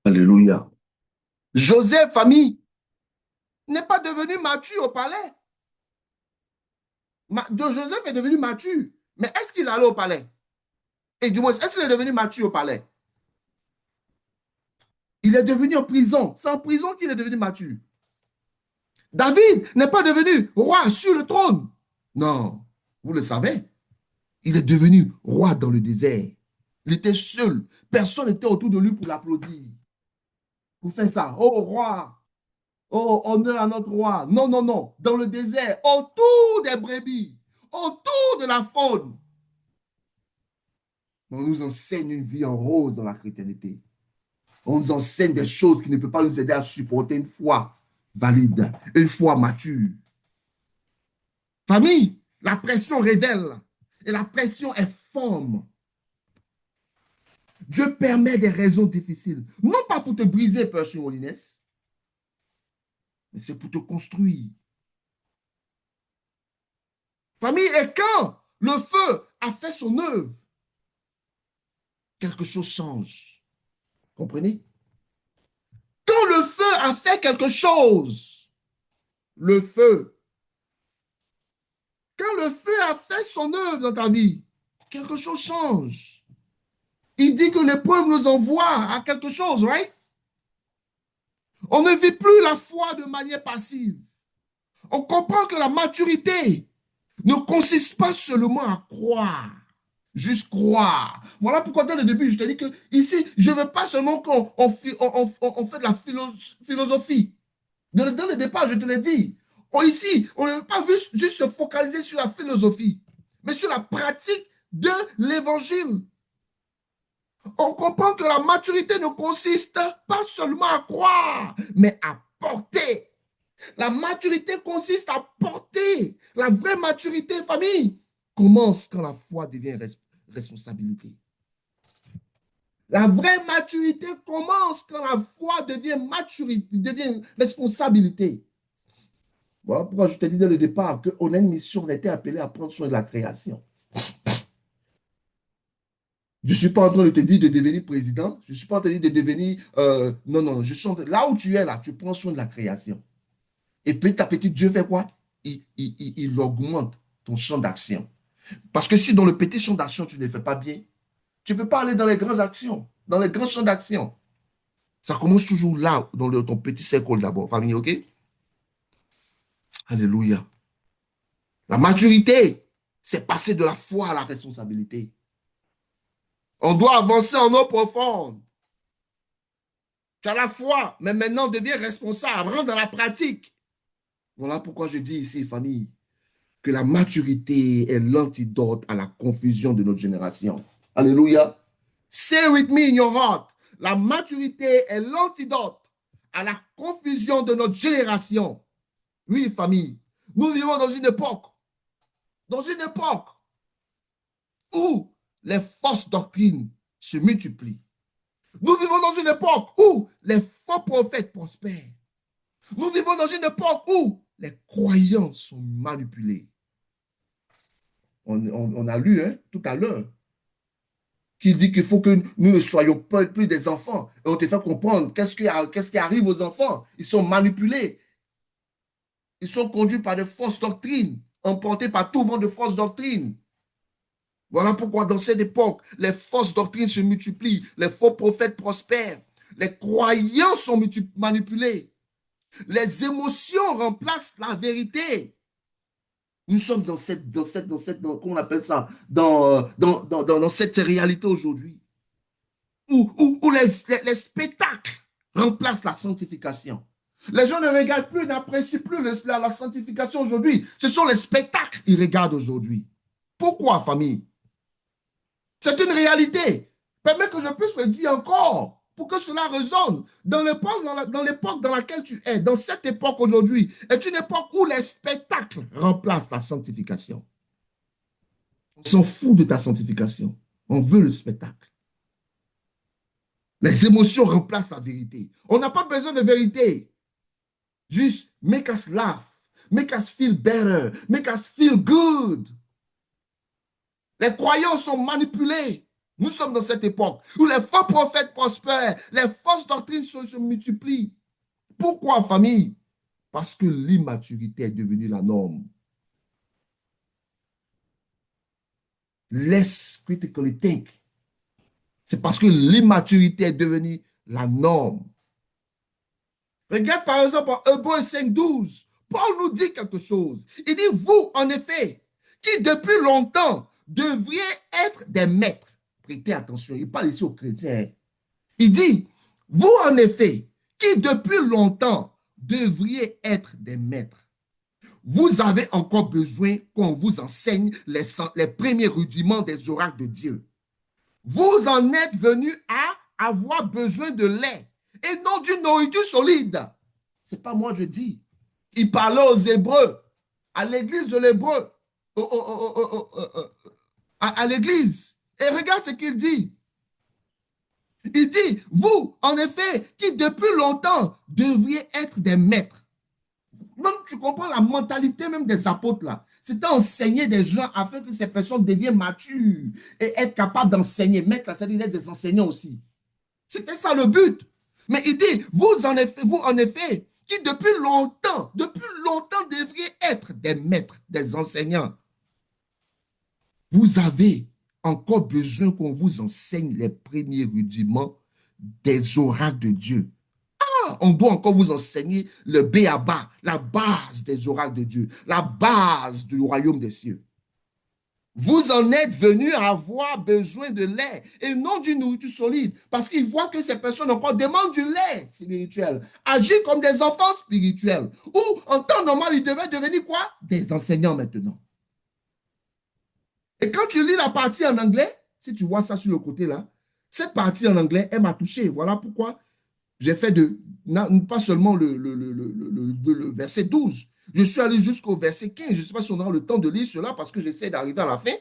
Alléluia. Joseph, famille, n'est pas devenu mature au palais. Joseph est devenu mature. Mais est-ce qu'il allait au palais? Et du moins, est-ce qu'il est devenu mature au palais? Il est devenu en prison. C'est en prison qu'il est devenu mature. David n'est pas devenu roi sur le trône. Non, vous le savez. Il est devenu roi dans le désert. Il était seul. Personne n'était autour de lui pour l'applaudir. Pour faire ça. Oh, roi. Oh, honneur à notre roi. Non, non, non. Dans le désert, autour des brebis, autour de la faune. On nous enseigne une vie en rose dans la chrétienté. On nous enseigne des choses qui ne peuvent pas nous aider à supporter une foi valide, une foi mature. Famille, la pression révèle et la pression informe. Dieu permet des raisons difficiles, non pas pour te briser, Père Molines, mais c'est pour te construire. Famille, et quand le feu a fait son œuvre, quelque chose change. Comprenez? Quand le feu a fait quelque chose, le feu, quand le feu a fait son œuvre dans ta vie, quelque chose change. Il dit que l'épreuve nous envoie à quelque chose, right? On ne vit plus la foi de manière passive. On comprend que la maturité ne consiste pas seulement à croire, juste croire. Voilà pourquoi dans le début, je te dis que ici, je ne veux pas seulement qu'on fait de la philosophie. Dans le départ, je te l'ai dit. Ici, on ne veut pas juste se focaliser sur la philosophie, mais sur la pratique de l'évangile. On comprend que la maturité ne consiste pas seulement à croire, mais à porter. La maturité consiste à porter. La vraie maturité, famille, commence quand la foi devient responsabilité. La vraie maturité commence quand la foi devient maturité, devient responsabilité. Voilà pourquoi je te dis dès le départ qu'on a une mission, on a été appelé à prendre soin de la création. Je ne suis pas en train de te dire de devenir président. Je ne suis pas en train de te dire de devenir... non, non, là où tu es, là, tu prends soin de la création. Et petit à petit, Dieu fait quoi? Il augmente ton champ d'action. Parce que si dans le petit champ d'action, tu ne le fais pas bien, tu ne peux pas aller dans les grandes actions, dans les grands champs d'action. Ça commence toujours là, dans ton petit cercle d'abord, famille, ok? Alléluia. La maturité, c'est passer de la foi à la responsabilité. On doit avancer en eau profonde. Tu as la foi, mais maintenant deviens responsable, rentre dans la pratique. Voilà pourquoi je dis ici, famille, que la maturité est l'antidote à la confusion de notre génération. Alléluia. Say with me in your heart. La maturité est l'antidote à la confusion de notre génération. Oui, famille, nous vivons dans une époque où les fausses doctrines se multiplient. Nous vivons dans une époque où les faux prophètes prospèrent. Nous vivons dans une époque où les croyants sont manipulés. On a lu tout à l'heure qu'il dit qu'il faut que nous ne soyons pas plus des enfants. Et on te fait comprendre qu'est-ce qui arrive aux enfants. Ils sont manipulés. Ils sont conduits par de fausses doctrines, emportés par tout vent de fausses doctrines. Voilà pourquoi dans cette époque, les fausses doctrines se multiplient, les faux prophètes prospèrent, les croyants sont manipulés, les émotions remplacent la vérité. Nous sommes comment on appelle ça, dans cette réalité aujourd'hui, où les spectacles remplacent la sanctification. Les gens ne regardent plus, n'apprécient plus la sanctification aujourd'hui. Ce sont les spectacles qu'ils regardent aujourd'hui. Pourquoi, famille? C'est une réalité. Permets que je puisse le dire encore pour que cela résonne. Dans l'époque dans laquelle tu es, dans cette époque aujourd'hui, est une époque où les spectacles remplacent la sanctification. On s'en fout de ta sanctification. On veut le spectacle. Les émotions remplacent la vérité. On n'a pas besoin de vérité. Juste make us laugh, make us feel better, make us feel good. Les croyants sont manipulés. Nous sommes dans cette époque où les faux prophètes prospèrent, les fausses doctrines se multiplient. Pourquoi, famille? Parce que l'immaturité est devenue la norme. Let's critically think. C'est parce que l'immaturité est devenue la norme. Regarde par exemple en Hébreux 5:12. Paul nous dit quelque chose. Il dit, vous, en effet, qui depuis longtemps devriez être des maîtres. Prêtez attention, il parle ici aux chrétiens. Il dit, vous, en effet, qui depuis longtemps devriez être des maîtres. Vous avez encore besoin qu'on vous enseigne les premiers rudiments des oracles de Dieu. Vous en êtes venus à avoir besoin de lait et non d'une nourriture solide. Ce n'est pas moi, je dis. Il parlait aux Hébreux, à l'église de l'Hébreu, à l'église. Et regarde ce qu'il dit. Il dit, vous, en effet, qui depuis longtemps devriez être des maîtres. Même tu comprends la mentalité même des apôtres là. C'était enseigner des gens afin que ces personnes deviennent matures et être capables d'enseigner. Maître, là, ça veut dire des enseignants aussi. C'était ça le but. Mais il dit, vous en effet, qui depuis longtemps devriez être des maîtres, des enseignants. Vous avez encore besoin qu'on vous enseigne les premiers rudiments des oracles de Dieu. On doit encore vous enseigner le B.A.B.A., la base des oracles de Dieu, la base du royaume des cieux. Vous en êtes venus à avoir besoin de lait et non d'une nourriture solide, parce qu'ils voient que ces personnes encore demandent du lait spirituel, agissent comme des enfants spirituels, ou en temps normal, ils devaient devenir quoi? Des enseignants maintenant. Et quand tu lis la partie en anglais, si tu vois ça sur le côté là, cette partie en anglais, elle m'a touché. Voilà pourquoi j'ai fait pas seulement le verset 12. Je suis allé jusqu'au verset 15. Je ne sais pas si on aura le temps de lire cela parce que j'essaie d'arriver à la fin.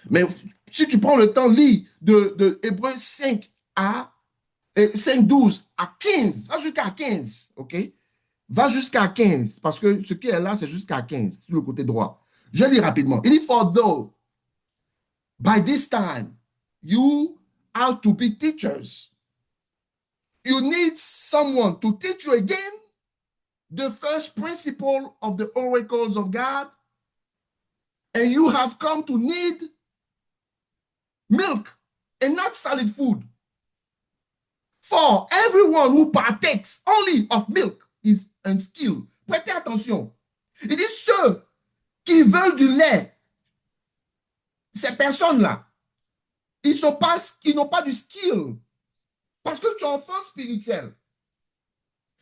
Mais si tu prends le temps, lis de Hébreux 5:12 à 15. Va jusqu'à 15. OK? Va jusqu'à 15. Parce que ce qui est là, c'est jusqu'à 15, sur le côté droit. Je lis rapidement. Il dit, for though, by this time, you are to be teachers. You need someone to teach you again the first principle of the oracles of God, and you have come to need milk and not solid food. For everyone who partakes only of milk is unskilled. Prêtez attention. Il dit ceux qui veulent du lait, ces personnes-là, ils n'ont pas du skill. Parce que tu es enfant spirituel.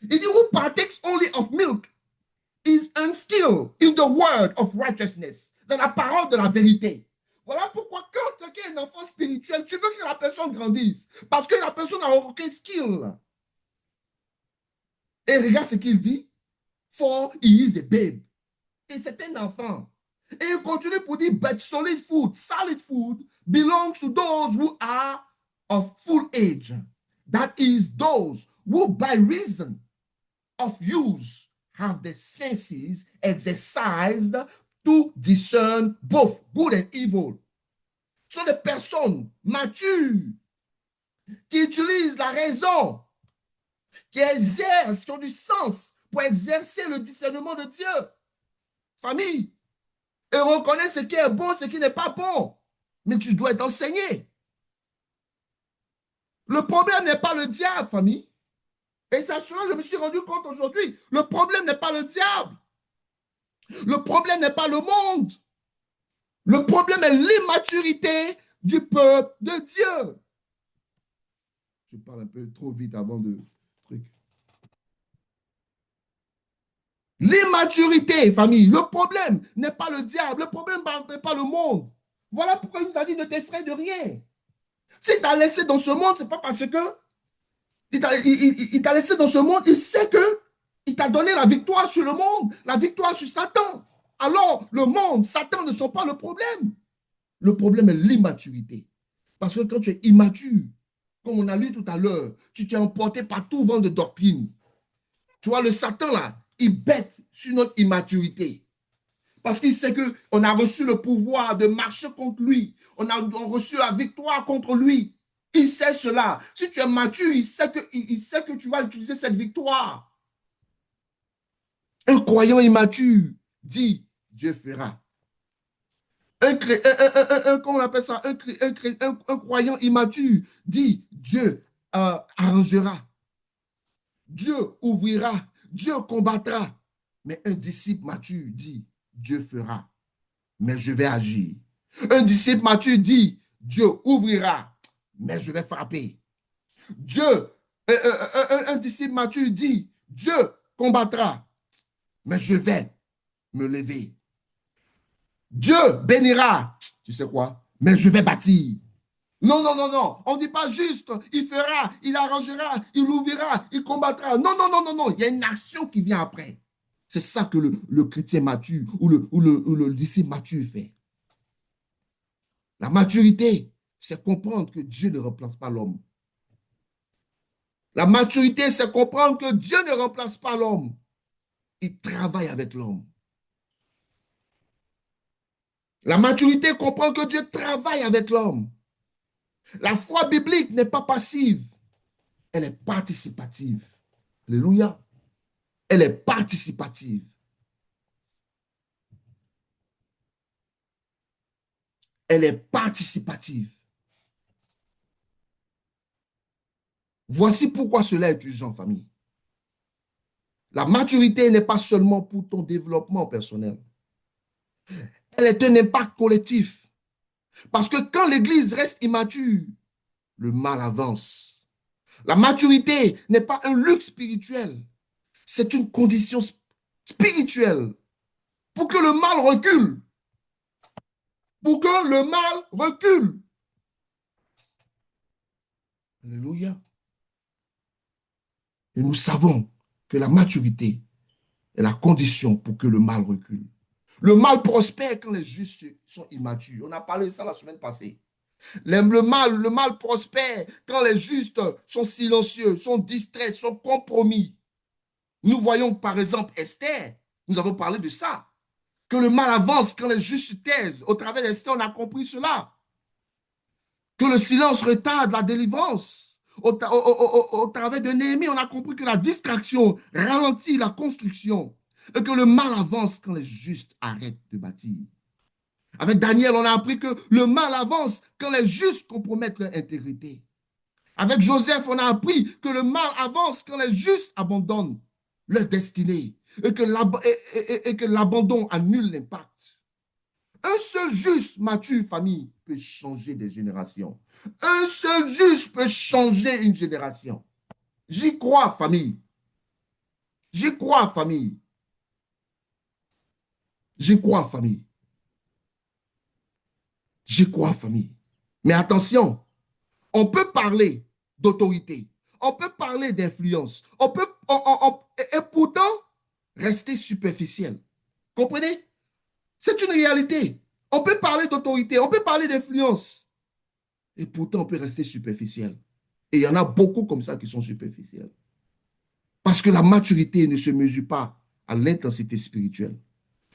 Il dit who partakes only of milk is unskilled in the word of righteousness, dans la parole de la vérité. Voilà pourquoi quand quelqu'un est un enfant spirituel, tu veux que la personne grandisse, parce que la personne n'a aucun skill. Et regarde ce qu'il dit, for he is a babe. Et c'est un enfant. Et il continue pour dire, but solid food belongs to those who are of full age. That is those who by reason of use have the senses exercised to discern both good and evil. Ce sont des personnes matures qui utilisent la raison, qui exercent, qui ont du sens pour exercer le discernement de Dieu. Famille, et reconnaître ce qui est bon, ce qui n'est pas bon. Mais tu dois être enseigné. Le problème n'est pas le diable, famille. Et c'est cela que je me suis rendu compte aujourd'hui. Le problème n'est pas le diable. Le problème n'est pas le monde. Le problème est l'immaturité du peuple de Dieu. Je parle un peu trop vite avant de truc. L'immaturité, famille. Le problème n'est pas le diable. Le problème n'est pas le monde. Voilà pourquoi il nous a dit ne t'effraie de rien. Si tu as laissé dans ce monde, ce n'est pas parce que il t'a laissé dans ce monde, il sait que il t'a donné la victoire sur le monde, la victoire sur Satan. Alors, le monde, Satan ne sont pas le problème. Le problème est l'immaturité. Parce que quand tu es immature, comme on a lu tout à l'heure, tu t'es emporté par tout vent de doctrine. Tu vois, le Satan, là, il bête sur notre immaturité. Parce qu'il sait qu'on a reçu le pouvoir de marcher contre lui. On a reçu la victoire contre lui. Il sait cela. Si tu es mature, il sait que tu vas utiliser cette victoire. Un croyant immature dit, Dieu fera. Comment on appelle ça? Un croyant immature dit Dieu arrangera, Dieu ouvrira, Dieu combattra. Mais un disciple mature dit Dieu fera, mais je vais agir. Un disciple mature dit Dieu ouvrira, mais je vais frapper. Un disciple mature dit Dieu combattra, mais je vais me lever. Dieu bénira, tu sais quoi? Mais je vais bâtir. Non, non, non, non. On ne dit pas juste, il fera, il arrangera, il ouvrira, il combattra. Non, non, non, non, non. Il y a une action qui vient après. C'est ça que le chrétien mature ou le disciple mature fait. La maturité, c'est comprendre que Dieu ne remplace pas l'homme. La maturité, c'est comprendre que Dieu ne remplace pas l'homme. Il travaille avec l'homme. La maturité comprend que Dieu travaille avec l'homme. La foi biblique n'est pas passive, elle est participative. Alléluia. Elle est participative. Elle est participative. Voici pourquoi cela est urgent, famille. La maturité n'est pas seulement pour ton développement personnel. Elle est un impact collectif. Parce que quand l'Église reste immature, le mal avance. La maturité n'est pas un luxe spirituel, c'est une condition spirituelle pour que le mal recule. Pour que le mal recule. Alléluia. Et nous savons que la maturité est la condition pour que le mal recule. Le mal prospère quand les justes sont immatures. On a parlé de ça la semaine passée. Le mal prospère quand les justes sont silencieux, sont distraits, sont compromis. Nous voyons par exemple Esther, nous avons parlé de ça, que le mal avance quand les justes se taisent. Au travers d'Esther, on a compris cela. Que le silence retarde la délivrance. Au travers de Néhémie, on a compris que la distraction ralentit la construction et que le mal avance quand les justes arrêtent de bâtir. Avec Daniel, on a appris que le mal avance quand les justes compromettent leur intégrité. Avec Joseph, on a appris que le mal avance quand les justes abandonnent leur destinée et que l'abandon annule l'impact. Un seul juste mature famille peut changer des générations. Un seul juste peut changer une génération. J'y crois, famille. J'y crois, famille. J'y crois, famille. J'y crois, famille. Mais attention, on peut parler d'autorité, on peut parler d'influence, et pourtant rester superficiel. Comprenez? C'est une réalité. On peut parler d'autorité, on peut parler d'influence, et pourtant on peut rester superficiel. Et il y en a beaucoup comme ça qui sont superficiels. Parce que la maturité ne se mesure pas à l'intensité spirituelle.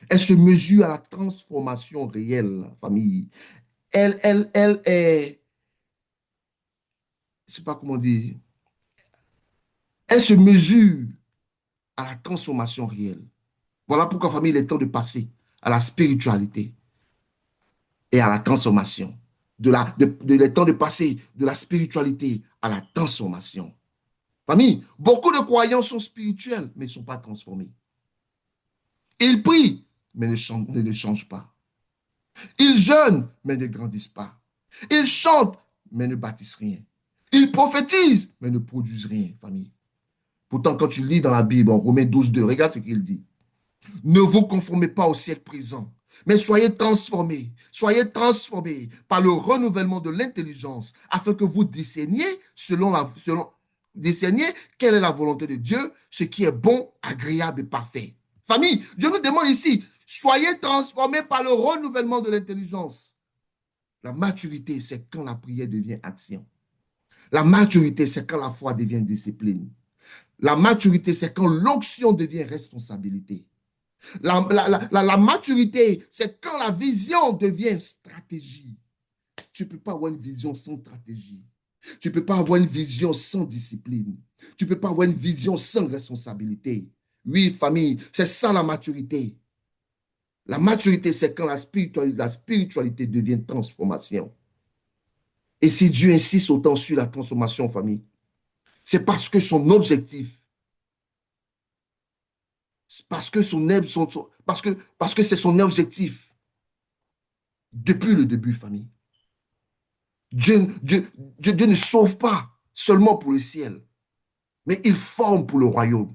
Elle se mesure à la transformation réelle, la famille. Elle est, je ne sais pas comment dire, elle se mesure à la transformation réelle. Voilà pourquoi, famille, il est temps de passer à la spiritualité et à la transformation. Il est temps de passer de la spiritualité à la transformation. Famille, beaucoup de croyants sont spirituels, mais ils ne sont pas transformés. Ils prient, mais ne changent pas. Ils jeûnent, mais ne grandissent pas. Ils chantent, mais ne bâtissent rien. Ils prophétisent, mais ne produisent rien, famille. Pourtant, quand tu lis dans la Bible, en Romains 12:2, regarde ce qu'il dit. Ne vous conformez pas au siècle présent, mais soyez transformés par le renouvellement de l'intelligence, afin que vous discerniez discerniez quelle est la volonté de Dieu, ce qui est bon, agréable et parfait. Famille, Dieu nous demande ici, soyez transformés par le renouvellement de l'intelligence. La maturité, c'est quand la prière devient action. La maturité, c'est quand la foi devient discipline. La maturité, c'est quand l'onction devient responsabilité. La maturité, c'est quand la vision devient stratégie. Tu ne peux pas avoir une vision sans stratégie. Tu ne peux pas avoir une vision sans discipline. Tu ne peux pas avoir une vision sans responsabilité. Oui, famille, c'est ça la maturité. La maturité, c'est quand la spiritualité devient transformation. Et si Dieu insiste autant sur la transformation en famille, c'est parce que son objectif, parce que c'est son objectif depuis le début, famille. Dieu, Dieu, Dieu ne sauve pas seulement pour le ciel, mais il forme pour le royaume.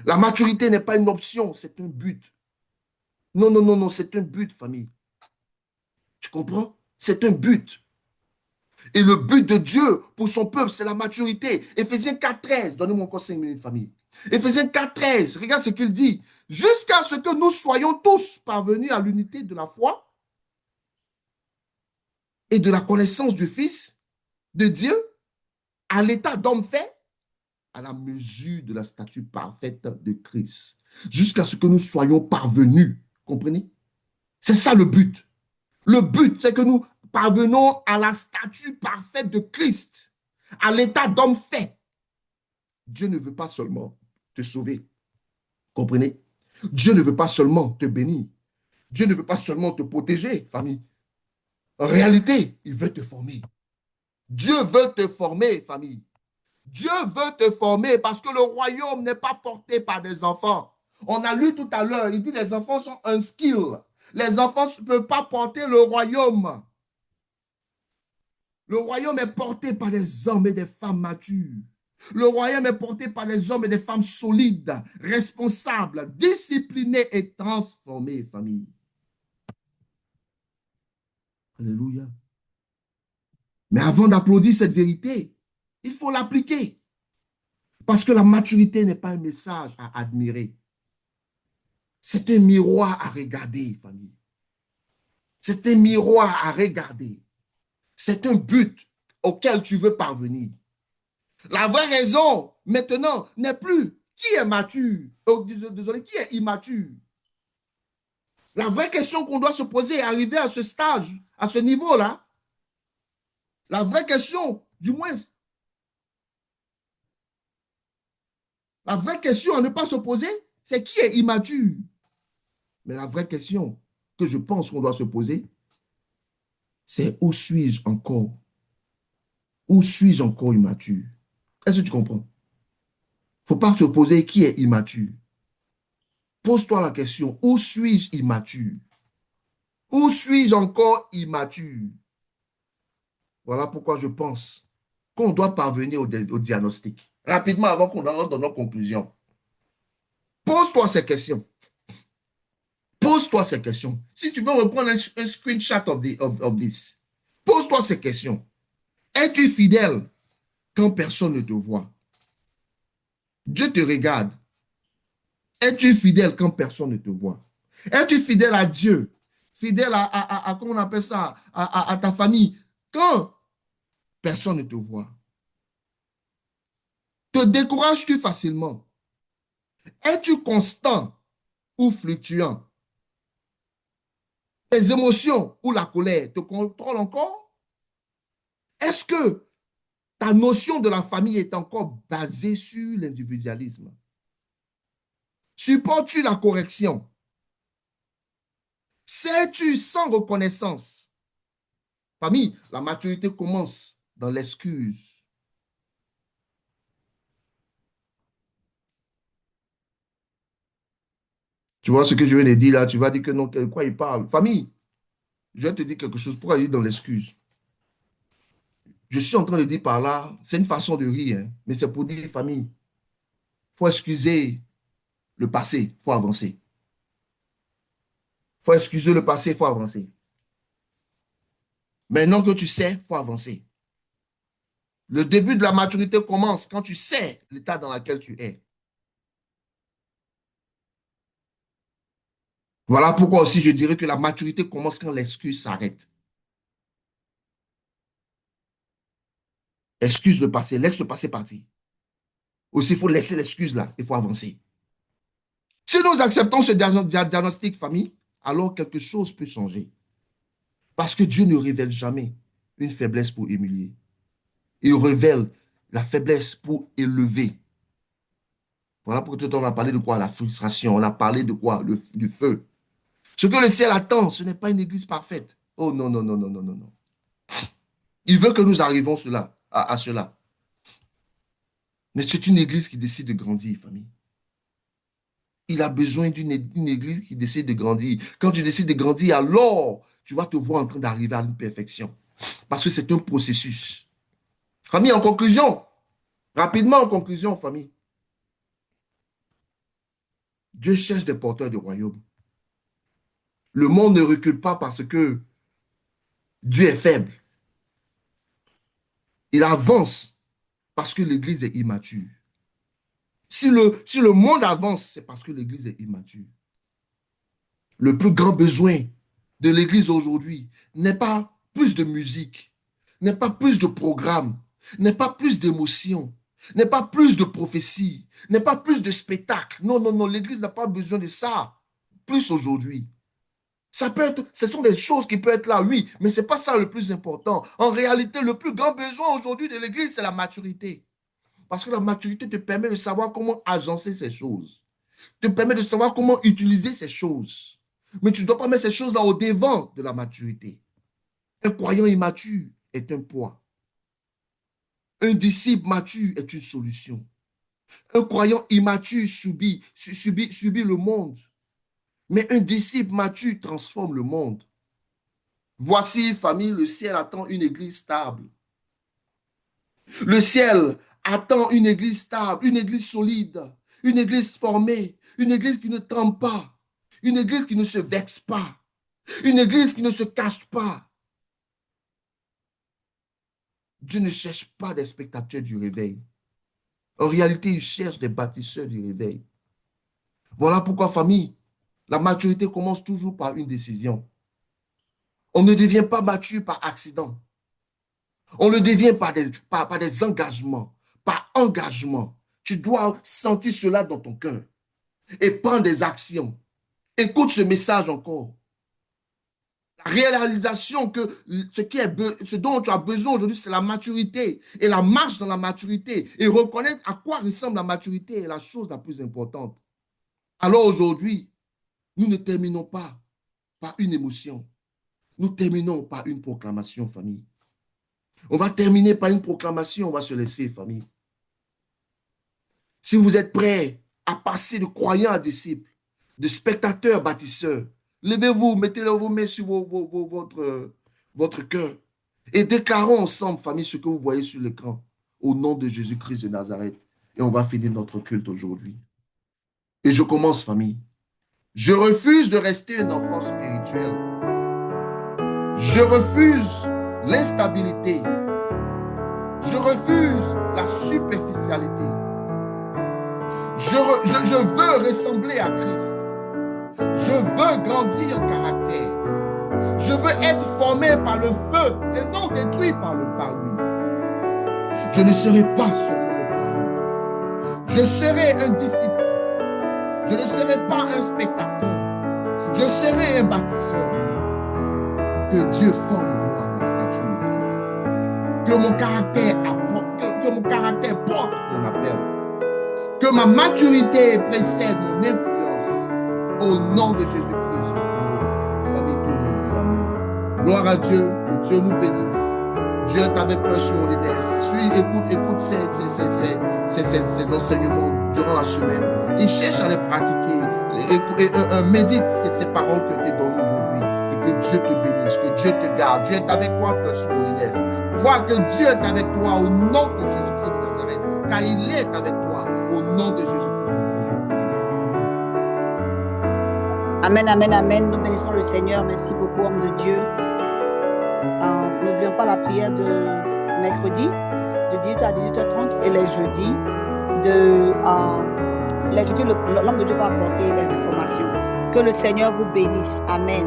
La maturité n'est pas une option, c'est un but. Non, non, non, non, c'est un but, famille. Tu comprends? C'est un but. Et le but de Dieu pour son peuple, c'est la maturité. Éphésiens 4,13. Donnez-moi encore 5 minutes, famille. Éphésiens 4,13. Regarde ce qu'il dit. Jusqu'à ce que nous soyons tous parvenus à l'unité de la foi et de la connaissance du Fils de Dieu, à l'état d'homme fait, à la mesure de la stature parfaite de Christ. Jusqu'à ce que nous soyons parvenus. Comprenez? C'est ça le but. Le but, c'est que nous parvenons à la statue parfaite de Christ, à l'état d'homme fait. Dieu ne veut pas seulement te sauver, comprenez? Dieu ne veut pas seulement te bénir. Dieu ne veut pas seulement te protéger, famille. En réalité, il veut te former. Dieu veut te former, famille. Dieu veut te former parce que le royaume n'est pas porté par des enfants. On a lu tout à l'heure, il dit les enfants sont un skill. Les enfants ne peuvent pas porter le royaume. Le royaume est porté par des hommes et des femmes matures. Le royaume est porté par des hommes et des femmes solides, responsables, disciplinés et transformés, famille. Alléluia. Mais avant d'applaudir cette vérité, il faut l'appliquer. Parce que la maturité n'est pas un message à admirer. C'est un miroir à regarder, famille. C'est un miroir à regarder. C'est un but auquel tu veux parvenir. La vraie raison, maintenant, n'est plus qui est mature, désolé, qui est immature. La vraie question qu'on doit se poser, arriver à ce stage, à ce niveau-là, la vraie question, du moins, la vraie question à ne pas se poser, c'est qui est immature. Mais la vraie question que je pense qu'on doit se poser, c'est où suis-je encore? Où suis-je encore immature? Est-ce que tu comprends? Il ne faut pas se poser qui est immature. Pose-toi la question, où suis-je immature? Où suis-je encore immature? Voilà pourquoi je pense qu'on doit parvenir au diagnostic. Rapidement, avant qu'on rentre dans nos conclusions. Pose-toi ces questions. Pose-toi ces questions. Si tu veux reprendre un screenshot of this, pose-toi ces questions. Es-tu fidèle quand personne ne te voit? Dieu te regarde. Es-tu fidèle quand personne ne te voit? Es-tu fidèle à Dieu? Fidèle comment on appelle ça, à ta famille, quand personne ne te voit? Te décourages-tu facilement? Es-tu constant ou fluctuant? Les émotions ou la colère te contrôlent encore? Est-ce que ta notion de la famille est encore basée sur l'individualisme? Supportes-tu la correction? Sais-tu sans reconnaissance? Famille, la maturité commence dans l'excuse. Tu vois ce que je viens de dire là? Tu vas dire que non, de quoi il parle? Famille, je vais te dire quelque chose. Pourquoi il est dans l'excuse? Je suis en train de dire par là, c'est une façon de rire, hein, mais c'est pour dire, famille, il faut excuser le passé, il faut avancer. Il faut excuser le passé, il faut avancer. Maintenant que tu sais, il faut avancer. Le début de la maturité commence quand tu sais l'état dans lequel tu es. Voilà pourquoi aussi je dirais que la maturité commence quand l'excuse s'arrête. Excuse le passé, laisse le passé partir. Aussi, il faut laisser l'excuse là, il faut avancer. Si nous acceptons ce diagnostic, famille, alors quelque chose peut changer. Parce que Dieu ne révèle jamais une faiblesse pour humilier. Il révèle la faiblesse pour élever. Voilà pourquoi tout on a parlé de quoi? La frustration. On a parlé de quoi? Du feu. Ce que le ciel attend, ce n'est pas une église parfaite. Oh non, non, non, non, non, non, non. Il veut que nous arrivions à cela. Mais c'est une église qui décide de grandir, famille. Il a besoin d'une église qui décide de grandir. Quand tu décides de grandir, alors tu vas te voir en train d'arriver à une perfection. Parce que c'est un processus. Famille, en conclusion, rapidement en conclusion, famille, Dieu cherche des porteurs de royaume. Le monde ne recule pas parce que Dieu est faible. Il avance parce que l'Église est immature. Si le monde avance, c'est parce que l'Église est immature. Le plus grand besoin de l'Église aujourd'hui n'est pas plus de musique, n'est pas plus de programmes, n'est pas plus d'émotions, n'est pas plus de prophéties, n'est pas plus de spectacles. Non, non, non, l'Église n'a pas besoin de ça, plus aujourd'hui. Ça peut être, ce sont des choses qui peuvent être là, oui, mais ce n'est pas ça le plus important. En réalité, le plus grand besoin aujourd'hui de l'Église, c'est la maturité. Parce que la maturité te permet de savoir comment agencer ces choses, te permet de savoir comment utiliser ces choses. Mais tu ne dois pas mettre ces choses-là au devant de la maturité. Un croyant immature est un poids. Un disciple mature est une solution. Un croyant immature subit le monde. Mais un disciple mature transforme le monde. Voici, famille, le ciel attend une église stable. Le ciel attend une église stable, une église solide, une église formée, une église qui ne tremble pas, une église qui ne se vexe pas, une église qui ne se cache pas. Dieu ne cherche pas des spectateurs du réveil. En réalité, il cherche des bâtisseurs du réveil. Voilà pourquoi, famille, la maturité commence toujours par une décision. On ne devient pas mature par accident. On le devient par des engagements, par engagement. Tu dois sentir cela dans ton cœur et prendre des actions. Écoute ce message encore. La réalisation que ce dont tu as besoin aujourd'hui, c'est la maturité et la marche dans la maturité et reconnaître à quoi ressemble la maturité est la chose la plus importante. Alors aujourd'hui, nous ne terminons pas par une émotion. Nous terminons par une proclamation, famille. On va terminer par une proclamation, on va se laisser, famille. Si vous êtes prêts à passer de croyants à disciples, de spectateurs à bâtisseurs, levez-vous, mettez vos mains sur votre cœur et déclarons ensemble, famille, ce que vous voyez sur l'écran, au nom de Jésus-Christ de Nazareth. Et on va finir notre culte aujourd'hui. Et je commence, famille. Je refuse de rester un enfant spirituel. Je refuse l'instabilité. Je refuse la superficialité. Je veux ressembler à Christ. Je veux grandir en caractère. Je veux être formé par le feu et non détruit par lui. Je ne serai pas seulement un croyant. Je serai un disciple. Je ne serai pas un spectateur. Je serai un bâtisseur. Que Dieu forme moi la statue de Christ. Que mon caractère apporte, que mon caractère porte mon appel. Que ma maturité précède mon influence. Au nom de Jésus-Christ. Famille, tout le monde dit amen. Gloire à Dieu. Que Dieu nous bénisse. Dieu est avec toi sur l'univers. Écoute ces enseignements durant la semaine. Il cherche à les pratiquer. Médite ces paroles que tu donnes aujourd'hui. Et que Dieu te bénisse, que Dieu te garde. Dieu est avec toi sur l'univers. Crois que Dieu est avec toi au nom de Jésus-Christ de Nazareth. Car il est avec toi au nom de Jésus-Christ de Nazareth. Amen, amen, amen. Nous bénissons le Seigneur. Merci beaucoup, homme de Dieu. N'oublions pas la prière de mercredi, de 18h à 18h30 et les jeudis. L'homme de Dieu va apporter les informations. Que le Seigneur vous bénisse. Amen.